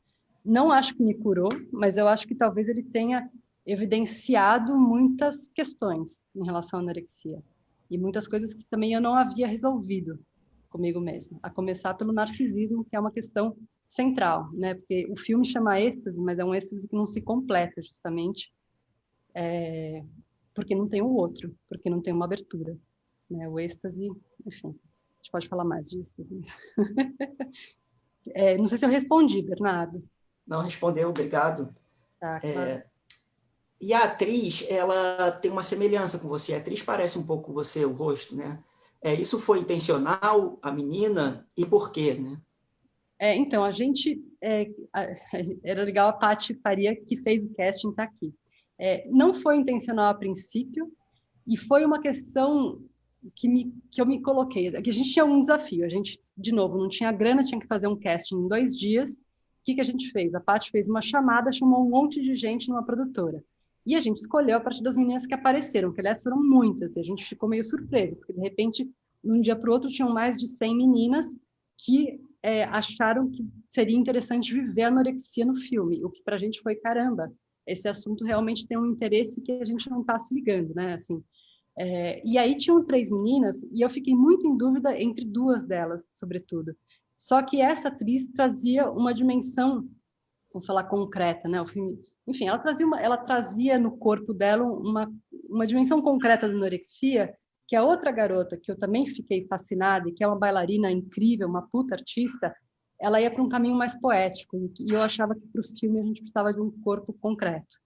C: não acho que me curou, mas eu acho que talvez ele tenha evidenciado muitas questões em relação à anorexia e muitas coisas que também eu não havia resolvido comigo mesma, a começar pelo narcisismo, que é uma questão central, né? Porque o filme chama êxtase, mas é um êxtase que não se completa, justamente, porque não tem o outro, porque não tem uma abertura, né? O êxtase, enfim, a gente pode falar mais de êxtase. Não sei se eu respondi, Bernardo.
F: Não respondeu, obrigado.
C: Tá, claro.
F: E a atriz, ela tem uma semelhança com você. A atriz parece um pouco com você, o rosto, né? Isso foi intencional, a menina, e por quê, né?
C: Então, a gente... era legal a Paty Faria, que fez o casting, tá aqui. Não foi intencional a princípio, e foi uma questão que eu me coloquei. Que a gente tinha um desafio. A gente, de novo, não tinha grana, tinha que fazer um casting em 2 dias. O que a gente fez? A Paty fez uma chamada, chamou um monte de gente numa produtora. E a gente escolheu a partir das meninas que apareceram, que aliás foram muitas, e a gente ficou meio surpresa, porque de repente, de um dia para o outro, tinham mais de 100 meninas que acharam que seria interessante viver a anorexia no filme, o que para a gente foi, caramba, esse assunto realmente tem um interesse que a gente não está se ligando, né, assim. E aí tinham 3 meninas, e eu fiquei muito em dúvida entre 2 delas, sobretudo. Só que essa atriz trazia uma dimensão, vamos falar concreta, né, o filme... Enfim, ela trazia no corpo dela uma dimensão concreta da anorexia, que a outra garota, que eu também fiquei fascinada, e que é uma bailarina incrível, uma puta artista, ela ia para um caminho mais poético, e eu achava que para o filme a gente precisava de um corpo concreto.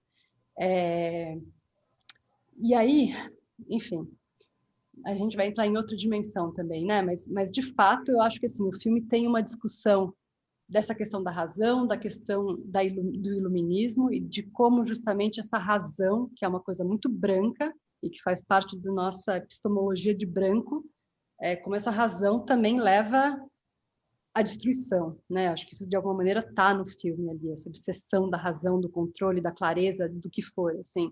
C: E aí, enfim, a gente vai entrar em outra dimensão também, né? Mas de fato, eu acho que assim, o filme tem uma discussão dessa questão da razão, da questão do iluminismo e de como justamente essa razão, que é uma coisa muito branca e que faz parte da nossa epistemologia de branco, como essa razão também leva à destruição, né? Acho que isso de alguma maneira está no filme ali, essa obsessão da razão, do controle, da clareza, do que for, assim.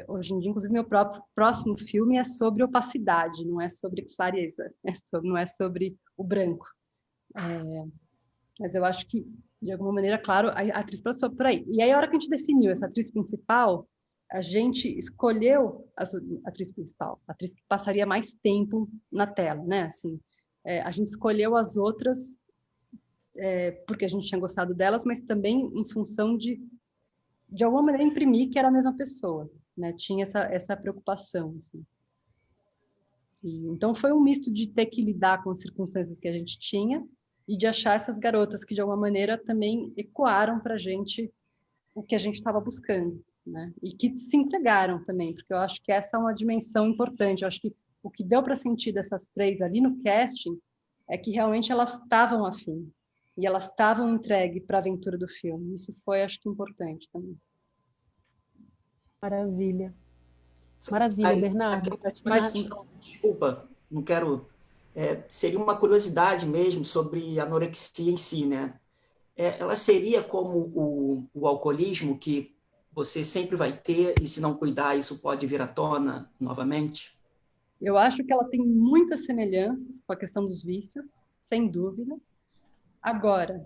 C: Hoje em dia, inclusive, meu próximo filme é sobre opacidade, não é sobre clareza, não é sobre o branco. Mas eu acho que, de alguma maneira, claro, a atriz passou por aí. E aí, a hora que a gente definiu essa atriz principal, a gente escolheu a atriz principal, a atriz que passaria mais tempo na tela, né? Assim, a gente escolheu as outras porque a gente tinha gostado delas, mas também em função de alguma maneira, imprimir que era a mesma pessoa, né? Tinha essa preocupação, assim. Então foi um misto de ter que lidar com as circunstâncias que a gente tinha e de achar essas garotas que de alguma maneira também ecoaram para a gente o que a gente estava buscando, né? E que se entregaram também, porque eu acho que essa é uma dimensão importante. Eu acho que o que deu para sentir dessas três ali no casting é que realmente elas estavam afim e elas estavam entregues para a aventura do filme. Isso foi, acho que, importante também.
B: Maravilha. Maravilha,
F: Aí,
B: Bernardo.
F: Desculpa, não quero... seria uma curiosidade mesmo sobre a anorexia em si, né? Ela seria como o alcoolismo, que você sempre vai ter, e se não cuidar, isso pode vir à tona novamente?
C: Eu acho que ela tem muitas semelhanças com a questão dos vícios, sem dúvida. Agora,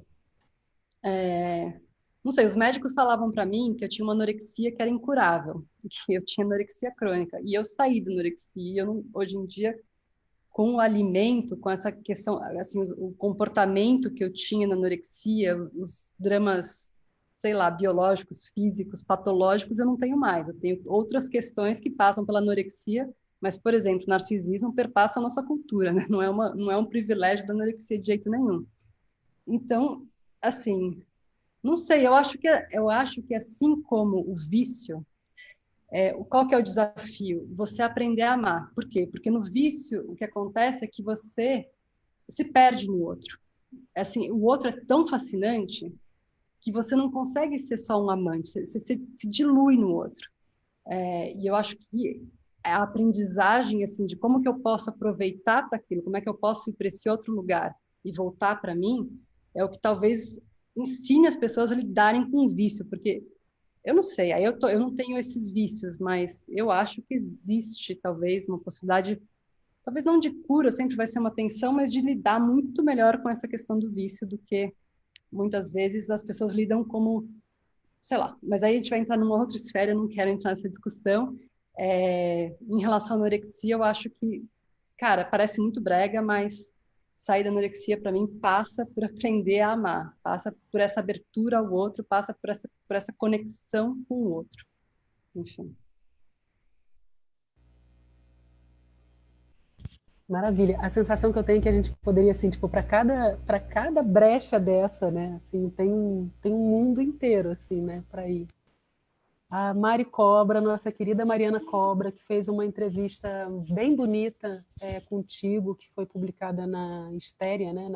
C: não sei, os médicos falavam para mim que eu tinha uma anorexia que era incurável, que eu tinha anorexia crônica. E eu saí da anorexia, hoje em dia, com o alimento, com essa questão, assim, o comportamento que eu tinha na anorexia, os dramas, sei lá, biológicos, físicos, patológicos, eu não tenho mais. Eu tenho outras questões que passam pela anorexia, mas, por exemplo, narcisismo perpassa a nossa cultura, né? Não é um privilégio da anorexia de jeito nenhum. Então, assim, não sei, eu acho que assim como o vício, qual que é o desafio? Você aprender a amar. Por quê? Porque no vício, o que acontece é que você se perde no outro. Assim, o outro é tão fascinante que você não consegue ser só um amante, você se dilui no outro. E eu acho que a aprendizagem assim de como que eu posso aproveitar para aquilo, como é que eu posso ir para esse outro lugar e voltar para mim, é o que talvez ensine as pessoas a lidarem com o vício, porque eu não sei, eu não tenho esses vícios, mas eu acho que existe talvez uma possibilidade, talvez não de cura, sempre vai ser uma tensão, mas de lidar muito melhor com essa questão do vício do que muitas vezes as pessoas lidam como, sei lá, mas aí a gente vai entrar numa outra esfera, eu não quero entrar nessa discussão. Em relação à anorexia, eu acho que, cara, parece muito brega, mas sair da anorexia, para mim, passa por aprender a amar, passa por essa abertura ao outro, passa por essa conexão com o outro. Enfim.
B: Maravilha. A sensação que eu tenho é que a gente poderia, assim, tipo, para cada brecha dessa, né, assim, tem um mundo inteiro, assim, né, para ir. A Mari Cobra, nossa querida Mariana Cobra, que fez uma entrevista bem bonita contigo, que foi publicada na Estéria, né,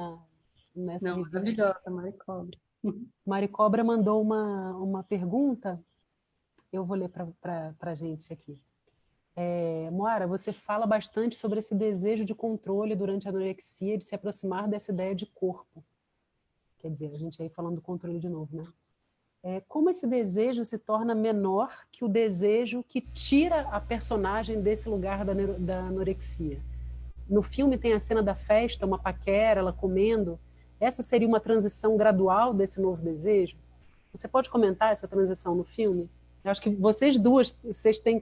B: nessa revista.
C: Maravilhosa, Mari Cobra.
B: Mari Cobra mandou uma pergunta, eu vou ler para a gente aqui. Moara, você fala bastante sobre esse desejo de controle durante a anorexia, de se aproximar dessa ideia de corpo. Quer dizer, a gente aí falando do controle de novo, né? Como esse desejo se torna menor que o desejo que tira a personagem desse lugar da anorexia. No filme tem a cena da festa, uma paquera, ela comendo. Essa seria uma transição gradual desse novo desejo? Você pode comentar essa transição no filme? Eu acho que vocês têm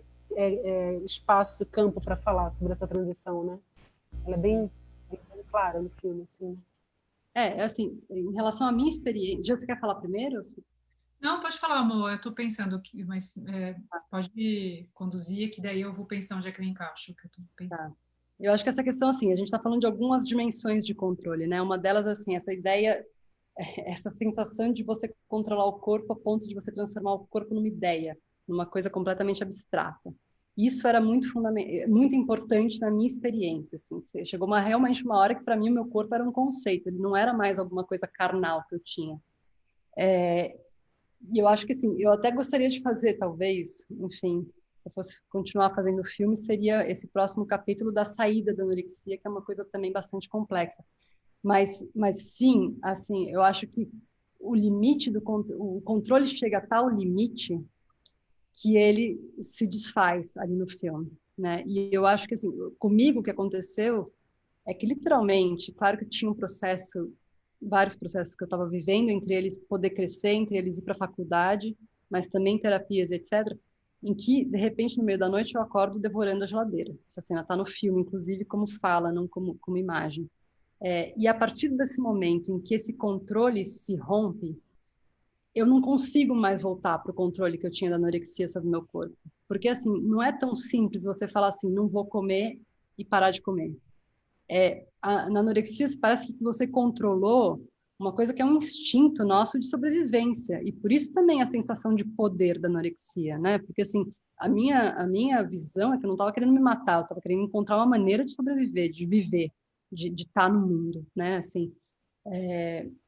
B: espaço e campo para falar sobre essa transição, né? Ela é bem clara no filme, assim.
C: Assim, em relação à minha experiência... Você quer falar primeiro?
D: Não, pode falar, amor. Eu estou pensando aqui, mas pode me conduzir, que daí eu vou pensar onde é que eu encaixo o que eu estou pensando.
C: Tá. Eu acho que essa questão, assim, a gente está falando de algumas dimensões de controle, né? Uma delas, assim, essa ideia, essa sensação de você controlar o corpo a ponto de você transformar o corpo numa ideia, numa coisa completamente abstrata. Isso era muito importante na minha experiência, assim. Chegou realmente uma hora que, para mim, o meu corpo era um conceito, ele não era mais alguma coisa carnal que eu tinha. E eu acho que, assim, eu até gostaria de fazer, talvez, enfim, se eu fosse continuar fazendo o filme, seria esse próximo capítulo da saída da anorexia, que é uma coisa também bastante complexa. Mas sim, assim, eu acho que o limite o controle chega a tal limite que ele se desfaz ali no filme, né? E eu acho que, assim, comigo o que aconteceu é que, literalmente, claro que tinha vários processos que eu estava vivendo, entre eles poder crescer, entre eles ir para a faculdade, mas também terapias, etc., em que, de repente, no meio da noite, eu acordo devorando a geladeira. Essa cena está no filme, inclusive, como fala, não como imagem. E a partir desse momento em que esse controle se rompe, eu não consigo mais voltar para o controle que eu tinha da anorexia sobre o meu corpo. Porque, assim, não é tão simples você falar assim, não vou comer e parar de comer. Na anorexia parece que você controlou uma coisa que é um instinto nosso de sobrevivência, e por isso também a sensação de poder da anorexia, né? Porque, assim, a minha visão é que eu não estava querendo me matar, eu estava querendo encontrar uma maneira de sobreviver, de viver, de estar no mundo, né? Assim,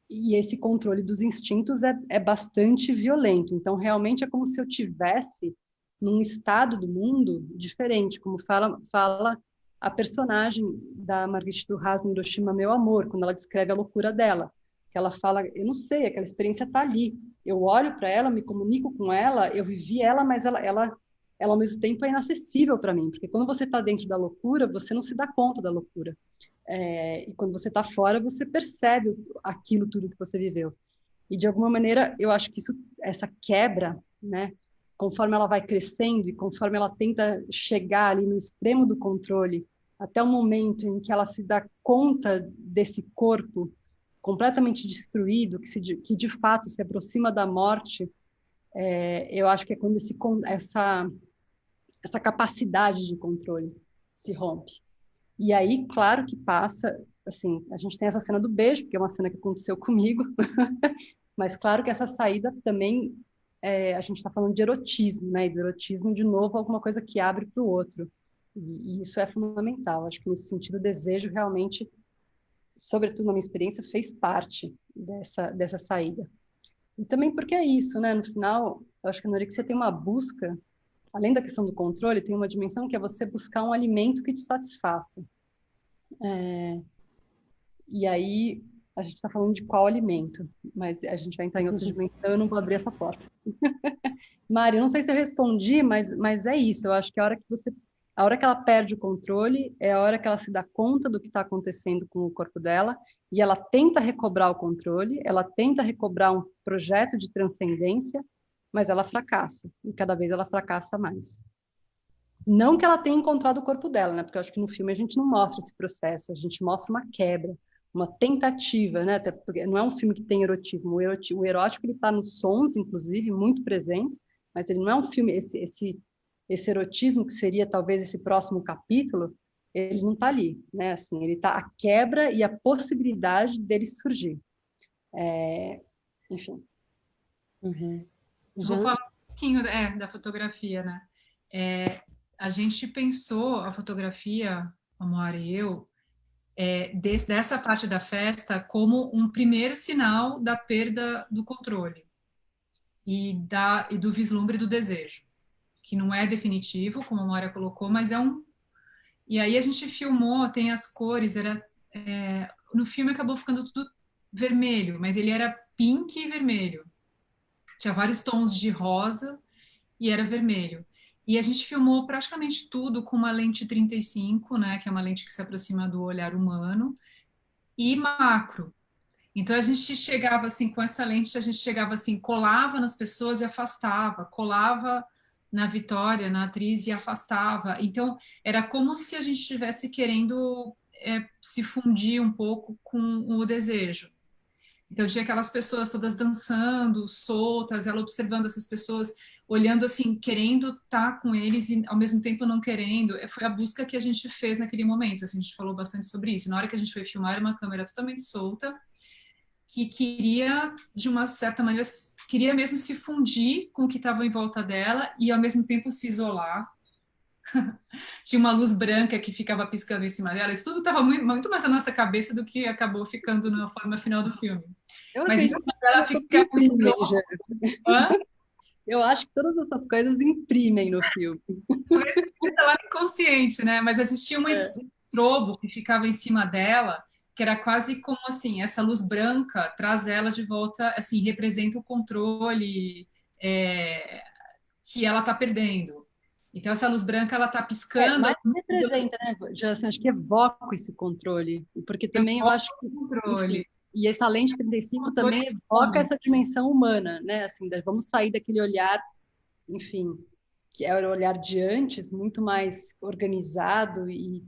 C: e esse controle dos instintos é bastante violento. Então, realmente é como se eu tivesse num estado do mundo diferente, como fala a personagem da Marguerite Duras no Hiroshima, Meu Amor, quando ela descreve a loucura dela. Que ela fala, eu não sei, aquela experiência está ali. Eu olho para ela, me comunico com ela, eu vivi ela, mas ela ao mesmo tempo é inacessível para mim, porque quando você está dentro da loucura, você não se dá conta da loucura. E quando você está fora, você percebe aquilo tudo que você viveu. E de alguma maneira, eu acho que essa quebra, né, conforme ela vai crescendo e conforme ela tenta chegar ali no extremo do controle, até o momento em que ela se dá conta desse corpo completamente destruído, que de fato se aproxima da morte, eu acho que é quando essa capacidade de controle se rompe. E aí, claro que passa, assim, a gente tem essa cena do beijo, que é uma cena que aconteceu comigo, mas claro que essa saída também, a gente está falando de erotismo, né? E do erotismo, de novo, alguma coisa que abre para o outro. E isso é fundamental. Acho que nesse sentido, o desejo realmente, sobretudo na minha experiência, fez parte dessa saída. E também porque é isso, né? No final, eu acho que a anorexia tem uma busca, além da questão do controle, tem uma dimensão que é você buscar um alimento que te satisfaça. E aí, a gente está falando de qual alimento, mas a gente vai entrar em outra dimensão, eu não vou abrir essa porta. Mari, eu não sei se eu respondi, mas é isso. Eu acho que a hora que ela perde o controle é a hora que ela se dá conta do que está acontecendo com o corpo dela e ela tenta recobrar o controle, ela tenta recobrar um projeto de transcendência, mas ela fracassa. E cada vez ela fracassa mais. Não que ela tenha encontrado o corpo dela, né? Porque eu acho que no filme a gente não mostra esse processo, a gente mostra uma quebra, uma tentativa, né? Até porque não é um filme que tem erotismo. O erótico ele está nos sons, inclusive, muito presentes, mas ele não é um filme, esse erotismo que seria talvez esse próximo capítulo, ele não está ali, né? Assim, ele está a quebra e a possibilidade dele surgir. Enfim.
B: Uhum.
D: Vou falar um pouquinho da fotografia, né? A gente pensou a fotografia, a Moara e eu, dessa parte da festa como um primeiro sinal da perda do controle e do vislumbre do desejo, que não é definitivo, como a Moara colocou, mas é um... E aí a gente filmou, tem as cores, no filme acabou ficando tudo vermelho, mas ele era pink e vermelho. Tinha vários tons de rosa e era vermelho. E a gente filmou praticamente tudo com uma lente 35, né, que é uma lente que se aproxima do olhar humano, e macro. Então a gente chegava assim com essa lente, a gente chegava assim, colava nas pessoas e afastava, colava na Vitória, na atriz e afastava. Então era como se a gente estivesse querendo se fundir um pouco com o desejo. Então tinha aquelas pessoas todas dançando, soltas, ela observando essas pessoas, olhando assim, querendo estar com eles e ao mesmo tempo não querendo. Foi a busca que a gente fez naquele momento, assim, a gente falou bastante sobre isso. Na hora que a gente foi filmar, era uma câmera totalmente solta, que queria, de uma certa maneira, queria mesmo se fundir com o que estava em volta dela e ao mesmo tempo se isolar. Tinha uma luz branca que ficava piscando em cima dela. Isso tudo estava muito, muito mais na nossa cabeça do que acabou ficando na forma final do filme. Mas em cima dela ficava
C: Eu acho que todas essas coisas imprimem no filme.
D: Talvez está lá inconsciente, né? Mas a gente tinha um estrobo que ficava em cima dela, que era quase como assim, essa luz branca traz ela de volta, assim, representa o controle que ela está perdendo. Então, essa luz branca, ela está piscando.
C: Mas representa, né, Justin? Acho que evoca esse controle. Porque também eu acho que...
D: Controle.
C: Enfim, e essa lente 35 também evoca essa dimensão humana, né? Assim, vamos sair daquele olhar, enfim, que era o olhar de antes, muito mais organizado e,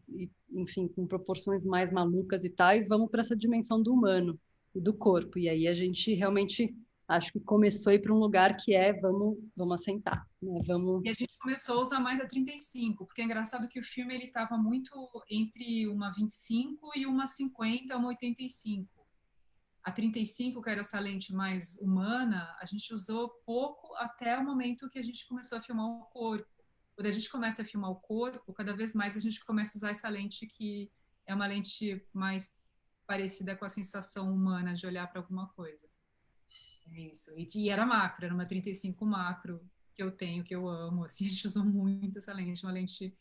C: enfim, com proporções mais malucas e tal, e vamos para essa dimensão do humano e do corpo. E aí a gente realmente acho que começou a ir para um lugar que é vamos assentar, né? Vamos...
D: E a gente começou a usar mais a 35, porque é engraçado que o filme ele estava muito entre uma 25 e uma 50, uma 85. A 35, que era essa lente mais humana, a gente usou pouco até o momento que a gente começou a filmar o corpo. Quando a gente começa a filmar o corpo, cada vez mais a gente começa a usar essa lente que é uma lente mais parecida com a sensação humana de olhar para alguma coisa. É isso. E era macro, era uma 35 macro que eu tenho, que eu amo. Assim, a gente usou muito essa lente, uma lente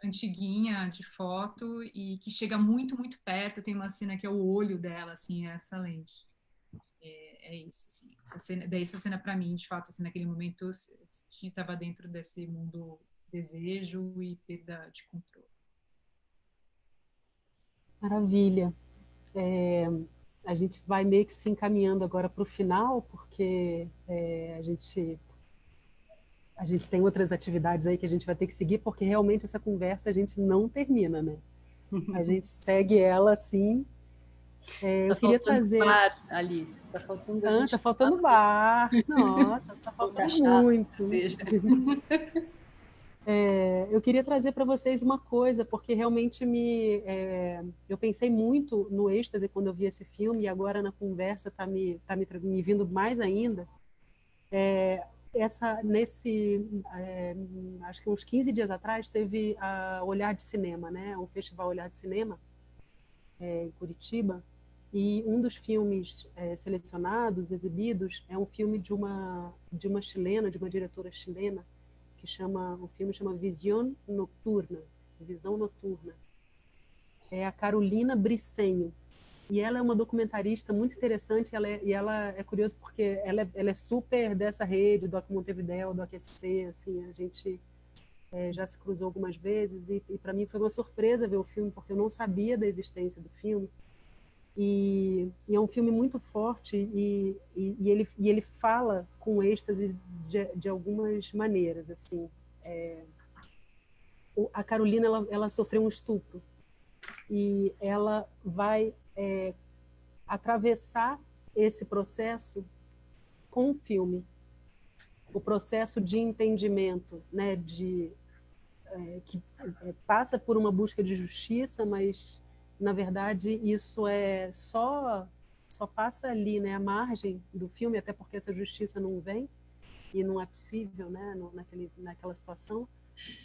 D: antiguinha de foto e que chega muito, muito perto. Tem uma cena que é o olho dela, assim, é essa lente. É isso, assim. Essa cena para mim, de fato, assim, naquele momento, estava dentro desse mundo desejo e perda de controle.
B: Maravilha. A gente vai meio que se encaminhando agora para o final, porque a gente tem outras atividades aí que a gente vai ter que seguir, porque realmente essa conversa a gente não termina, né? A gente segue ela assim. Eu queria trazer.
C: Bar, Alice. Tá faltando a gente.
B: Tá faltando bar. Nossa, tá faltando muito. Eu queria trazer para vocês uma coisa, porque realmente eu pensei muito no êxtase quando eu vi esse filme, e agora na conversa me vindo mais ainda. Acho que uns 15 dias atrás, teve a Olhar de Cinema, né? O Festival Olhar de Cinema, em Curitiba, e um dos filmes selecionados, exibidos, é um filme de uma chilena, de uma diretora chilena, o filme chama Visão Noturna. É a Carolina Briceño. E ela é uma documentarista muito interessante, e ela é curiosa porque ela é super dessa rede, do Montevidéu, do AQC, assim, a gente já se cruzou algumas vezes, e para mim foi uma surpresa ver o filme, porque eu não sabia da existência do filme. E é um filme muito forte, e ele fala com êxtase de algumas maneiras, assim. A Carolina, ela sofreu um estupro, e ela vai atravessar esse processo com o filme, o processo de entendimento, né, que passa por uma busca de justiça, mas na verdade isso só passa ali, né, à margem do filme, até porque essa justiça não vem e não é possível, né, naquela situação.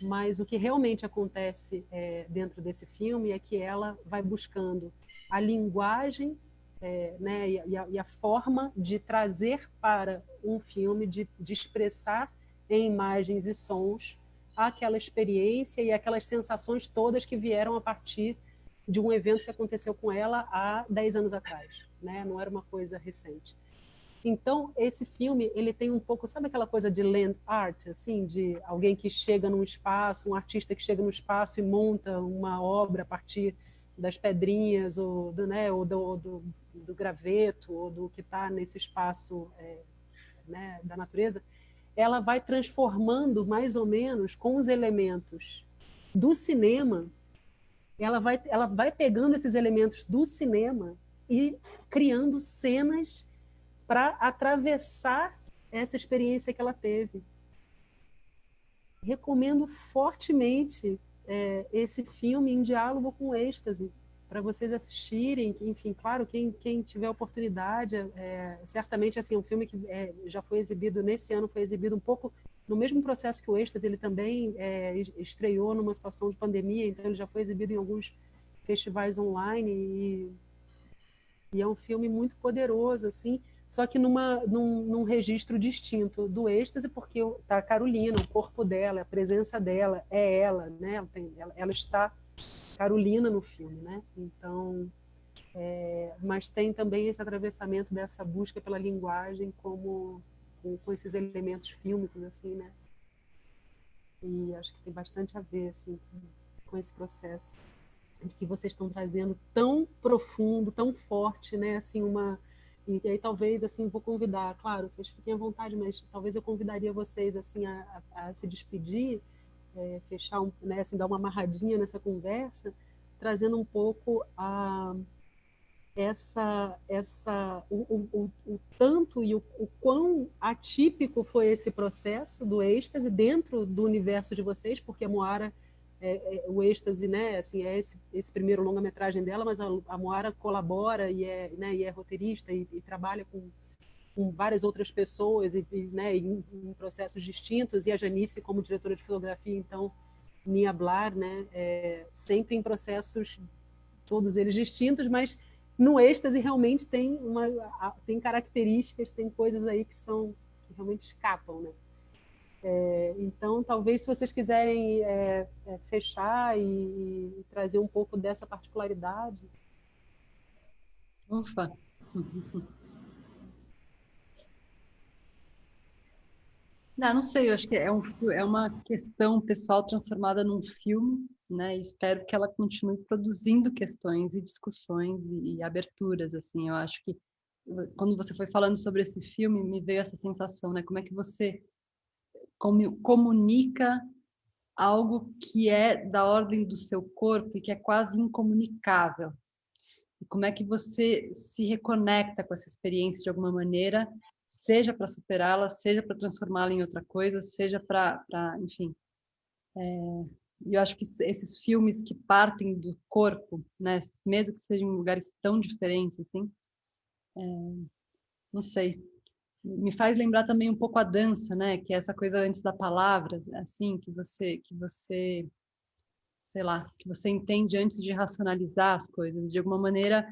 B: Mas o que realmente acontece dentro desse filme é que ela vai buscando a linguagem, né, e a forma de trazer para um filme, de expressar em imagens e sons aquela experiência e aquelas sensações todas que vieram a partir de um evento que aconteceu com ela há 10 anos atrás, né? Não era uma coisa recente. Então, esse filme, ele tem um pouco, sabe aquela coisa de land art, assim, de alguém que chega num espaço, um artista que chega no espaço e monta uma obra a partir das pedrinhas, ou do graveto, ou do que está nesse espaço né, da natureza. Ela vai transformando, mais ou menos, com os elementos do cinema, ela vai pegando esses elementos do cinema e criando cenas para atravessar essa experiência que ela teve. Recomendo fortemente esse filme Em Diálogo com êxtase, para vocês assistirem. Enfim, claro, quem tiver oportunidade, certamente assim, um filme que já foi exibido nesse ano, foi exibido um pouco no mesmo processo que o êxtase. Ele também estreou numa situação de pandemia, então ele já foi exibido em alguns festivais online, e é um filme muito poderoso, assim, só que num registro distinto do êxtase, porque tá a Carolina, o corpo dela, a presença dela, é ela, né? Ela está Carolina no filme, né? Então, mas tem também esse atravessamento dessa busca pela linguagem com esses elementos fílmicos, assim, né? E acho que tem bastante a ver, assim, com esse processo que vocês estão trazendo, tão profundo, tão forte, né? Assim, e aí talvez assim vou convidar, claro, vocês fiquem à vontade, mas talvez eu convidaria vocês assim a se despedir, fechar, né? Assim, dar uma amarradinha nessa conversa, trazendo um pouco o tanto e o quão atípico foi esse processo do êxtase dentro do universo de vocês, porque a Moara, o êxtase, né, assim, é esse primeiro longa-metragem dela, mas a Moara colabora né, e é roteirista e trabalha com várias outras pessoas né, em processos distintos, e a Janice como diretora de fotografia, então, Nia Blar, né, sempre em processos, todos eles distintos, mas no êxtase realmente tem características, tem coisas aí que realmente escapam, né? Então, talvez, se vocês quiserem fechar e trazer um pouco dessa particularidade.
C: Ufa! Não sei, eu acho que é uma questão pessoal transformada num filme, né? E espero que ela continue produzindo questões e discussões e aberturas, assim. Eu acho que quando você foi falando sobre esse filme, me veio essa sensação, né? Como é que você comunica algo que é da ordem do seu corpo e que é quase incomunicável? E como é que você se reconecta com essa experiência de alguma maneira, seja para superá-la, seja para transformá-la em outra coisa, seja para, enfim. E eu acho que esses filmes que partem do corpo, né, mesmo que sejam em lugares tão diferentes, assim, não sei, me faz lembrar também um pouco a dança, né, que é essa coisa antes da palavra, assim, que você, sei lá, que você entende antes de racionalizar as coisas. De alguma maneira,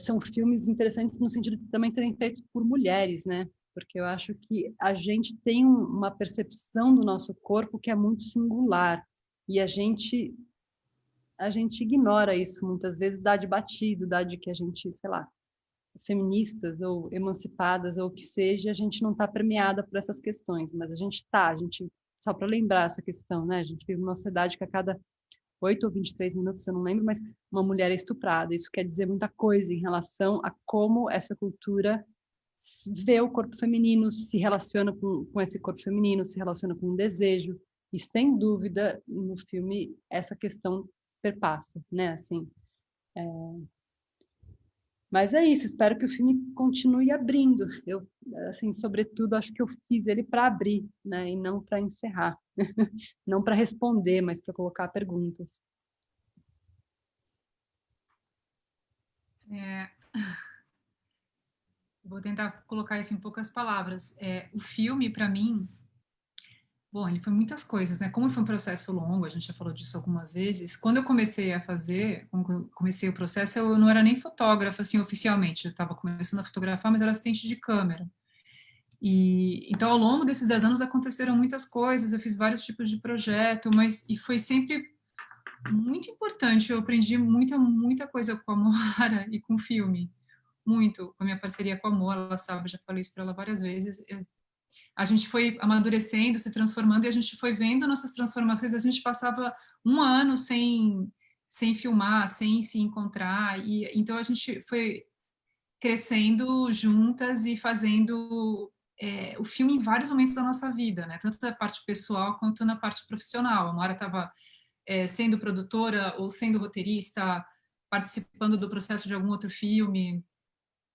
C: são filmes interessantes no sentido de também serem feitos por mulheres, né? Porque eu acho que a gente tem uma percepção do nosso corpo que é muito singular e a gente ignora isso muitas vezes, dá de batido, dá de que a gente, sei lá, feministas ou emancipadas ou o que seja, a gente não está permeada por essas questões, mas a gente só para lembrar essa questão, né? A gente vive numa sociedade que a cada 8 ou 23 minutos, eu não lembro, mas uma mulher é estuprada. Isso quer dizer muita coisa em relação a como essa cultura vê o corpo feminino, se relaciona com esse corpo feminino, se relaciona com o desejo. E, sem dúvida, no filme, essa questão perpassa, né? Assim, mas é isso, espero que o filme continue abrindo. Eu, assim, sobretudo, acho que eu fiz ele para abrir, né? E não para encerrar. Não para responder, mas para colocar perguntas.
D: Vou tentar colocar isso em poucas palavras. O filme, para mim, bom, ele foi muitas coisas, né? Como foi um processo longo, a gente já falou disso algumas vezes. Quando eu comecei a fazer, quando eu comecei o processo, eu não era nem fotógrafa, assim, oficialmente. Eu estava começando a fotografar, mas era assistente de câmera. E então, ao longo desses 10 anos, aconteceram muitas coisas. Eu fiz vários tipos de projeto, e foi sempre muito importante. Eu aprendi muita coisa com a Moara e com o filme. Muito, com a minha parceria com a Moara, ela sabe, já falei isso para ela várias vezes. A gente foi amadurecendo, se transformando, e a gente foi vendo nossas transformações. A gente passava um ano sem filmar, sem se encontrar, e então a gente foi crescendo juntas e fazendo o filme em vários momentos da nossa vida, né? Tanto da parte pessoal quanto na parte profissional. A Mara estava sendo produtora ou sendo roteirista, participando do processo de algum outro filme.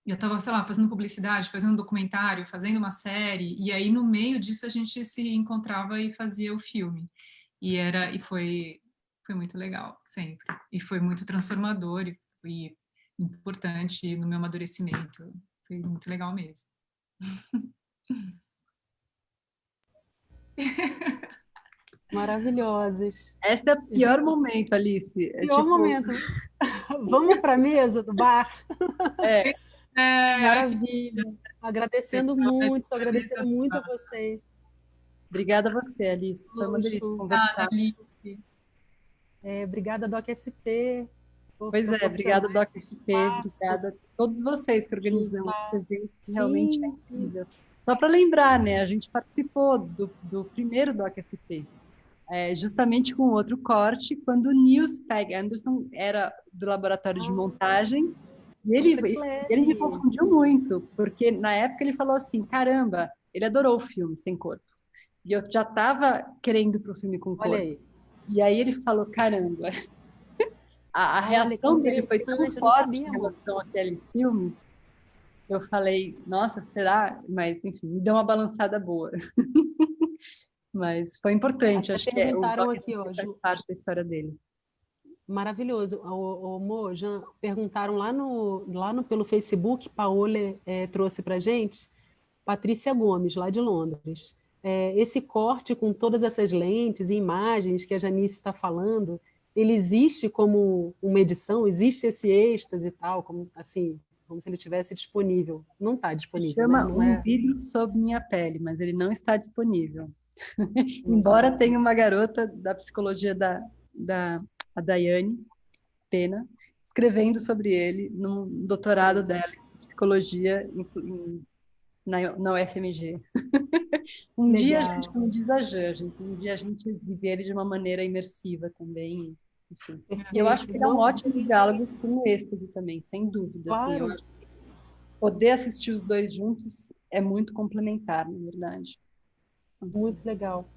D: Eu estava, sei lá, fazendo publicidade, fazendo documentário, fazendo uma série, e aí no meio disso a gente se encontrava e fazia o filme. Foi muito legal, sempre. E foi muito transformador e importante no meu amadurecimento. Foi muito legal mesmo.
B: Maravilhosos.
C: Esse é o pior momento, Alice.
B: Pior momento. Vamos para a mesa do bar? Maravilha. Agradecendo muito a vocês.
C: Obrigada a você, Alice. Foi uma delícia conversar.
B: Obrigada, Doc SP.
C: Pois é, obrigada, Doc SP. Obrigada a todos vocês que organizam esse evento, que realmente é incrível. Só para lembrar, né, a gente participou do primeiro Doc SP, justamente com outro corte, quando o Niels Pegg Anderson era do laboratório de montagem, e ele me confundiu muito, porque na época ele falou assim, caramba, ele adorou o filme Sem Corpo. E eu já estava querendo ir para o filme com corpo.
B: Olha aí.
C: E aí ele falou, caramba, a
B: Olha,
C: reação
B: que
C: dele foi tão
B: interessante, eu não
C: forte
B: sabia,
C: em
B: amor.
C: relação àquele filme. Eu falei, nossa, será? Mas, enfim, me deu uma balançada boa. Mas foi importante,
B: Até
C: acho que o
B: perguntaram
C: Doc
B: aqui, ó,
C: faz parte da história dele.
B: maravilhoso. O Mo, já perguntaram pelo Facebook, Paola trouxe para gente, Patrícia Gomes, lá de Londres. Esse corte com todas essas lentes e imagens que a Janice está falando, ele existe como uma edição? Existe esse êxtase e tal, como, assim, como se ele tivesse disponível? Não está disponível, né?
C: Chama
B: Não
C: Um
B: é...
C: Vídeo Sob Minha Pele, mas ele não está disponível.
B: Não
C: Embora
B: está.
C: tenha uma garota da psicologia a Daiane Pena, escrevendo sobre ele num doutorado dela em psicologia na UFMG. Um dia a gente,
B: Legal.
C: como diz a Janja, um dia a gente exibe ele de uma maneira imersiva também, enfim. E eu acho
B: Perfeito.
C: que ele é um
B: Não,
C: ótimo diálogo com o êxtase também, sem dúvida. Assim, eu
B: claro.
C: acho que poder assistir os dois juntos é muito complementar, na verdade.
B: Muito legal.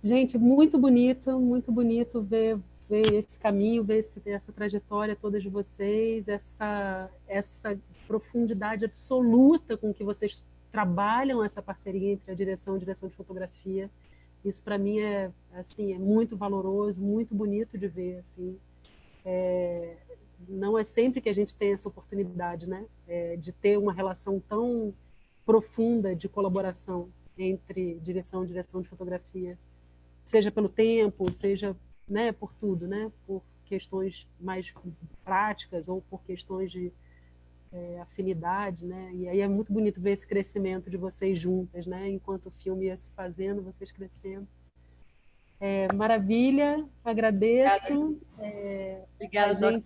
B: Gente, muito bonito ver esse caminho, ver essa trajetória toda de vocês, essa profundidade absoluta com que vocês trabalham essa parceria entre a direção e direção de fotografia. Isso para mim assim, é muito valoroso, muito bonito de ver. Assim. Não é sempre que a gente tem essa oportunidade, né, de ter uma relação tão profunda de colaboração entre direção e direção de fotografia, seja pelo tempo, seja, né, por tudo, né, por questões mais práticas ou por questões de afinidade, né, e aí é muito bonito ver esse crescimento de vocês juntas, né, enquanto o filme ia se fazendo, vocês crescendo. Maravilha, agradeço.
C: Obrigada,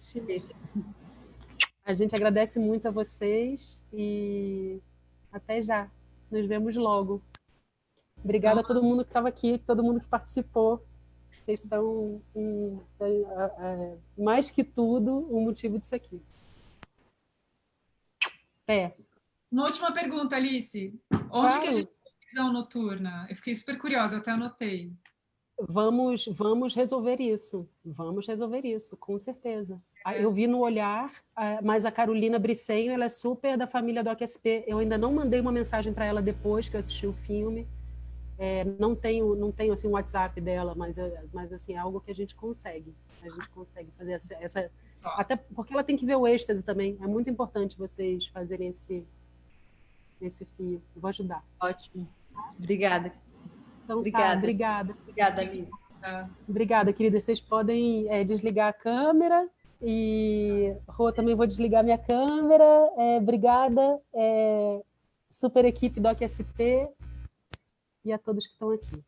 B: A gente agradece muito a vocês e até já. Nos vemos logo. Obrigada a todo mundo que estava aqui, todo mundo que participou. Vocês são, mais que tudo, um motivo disso aqui.
D: Uma última pergunta, Alice. Onde que a gente tem visão noturna? Eu fiquei super curiosa, eu até anotei.
B: Vamos resolver isso. Vamos resolver isso, com certeza. Eu vi no olhar, mas a Carolina Bricenho, ela é super da família do AQSP. Eu ainda não mandei uma mensagem para ela depois que eu assisti o filme. Não tenho assim, um WhatsApp dela, mas assim, é algo que a gente consegue. A gente consegue fazer essa... Até porque ela tem que ver o êxtase também. É muito importante vocês fazerem esse fio. Eu vou ajudar.
C: Ótimo. Obrigada.
B: Então,
C: obrigada.
B: Tá, obrigada.
C: Obrigada, Alice.
B: Obrigada, querida. Vocês podem desligar a câmera e Rô, também vou desligar minha câmera. Obrigada, super equipe do AQSP e a todos que estão aqui.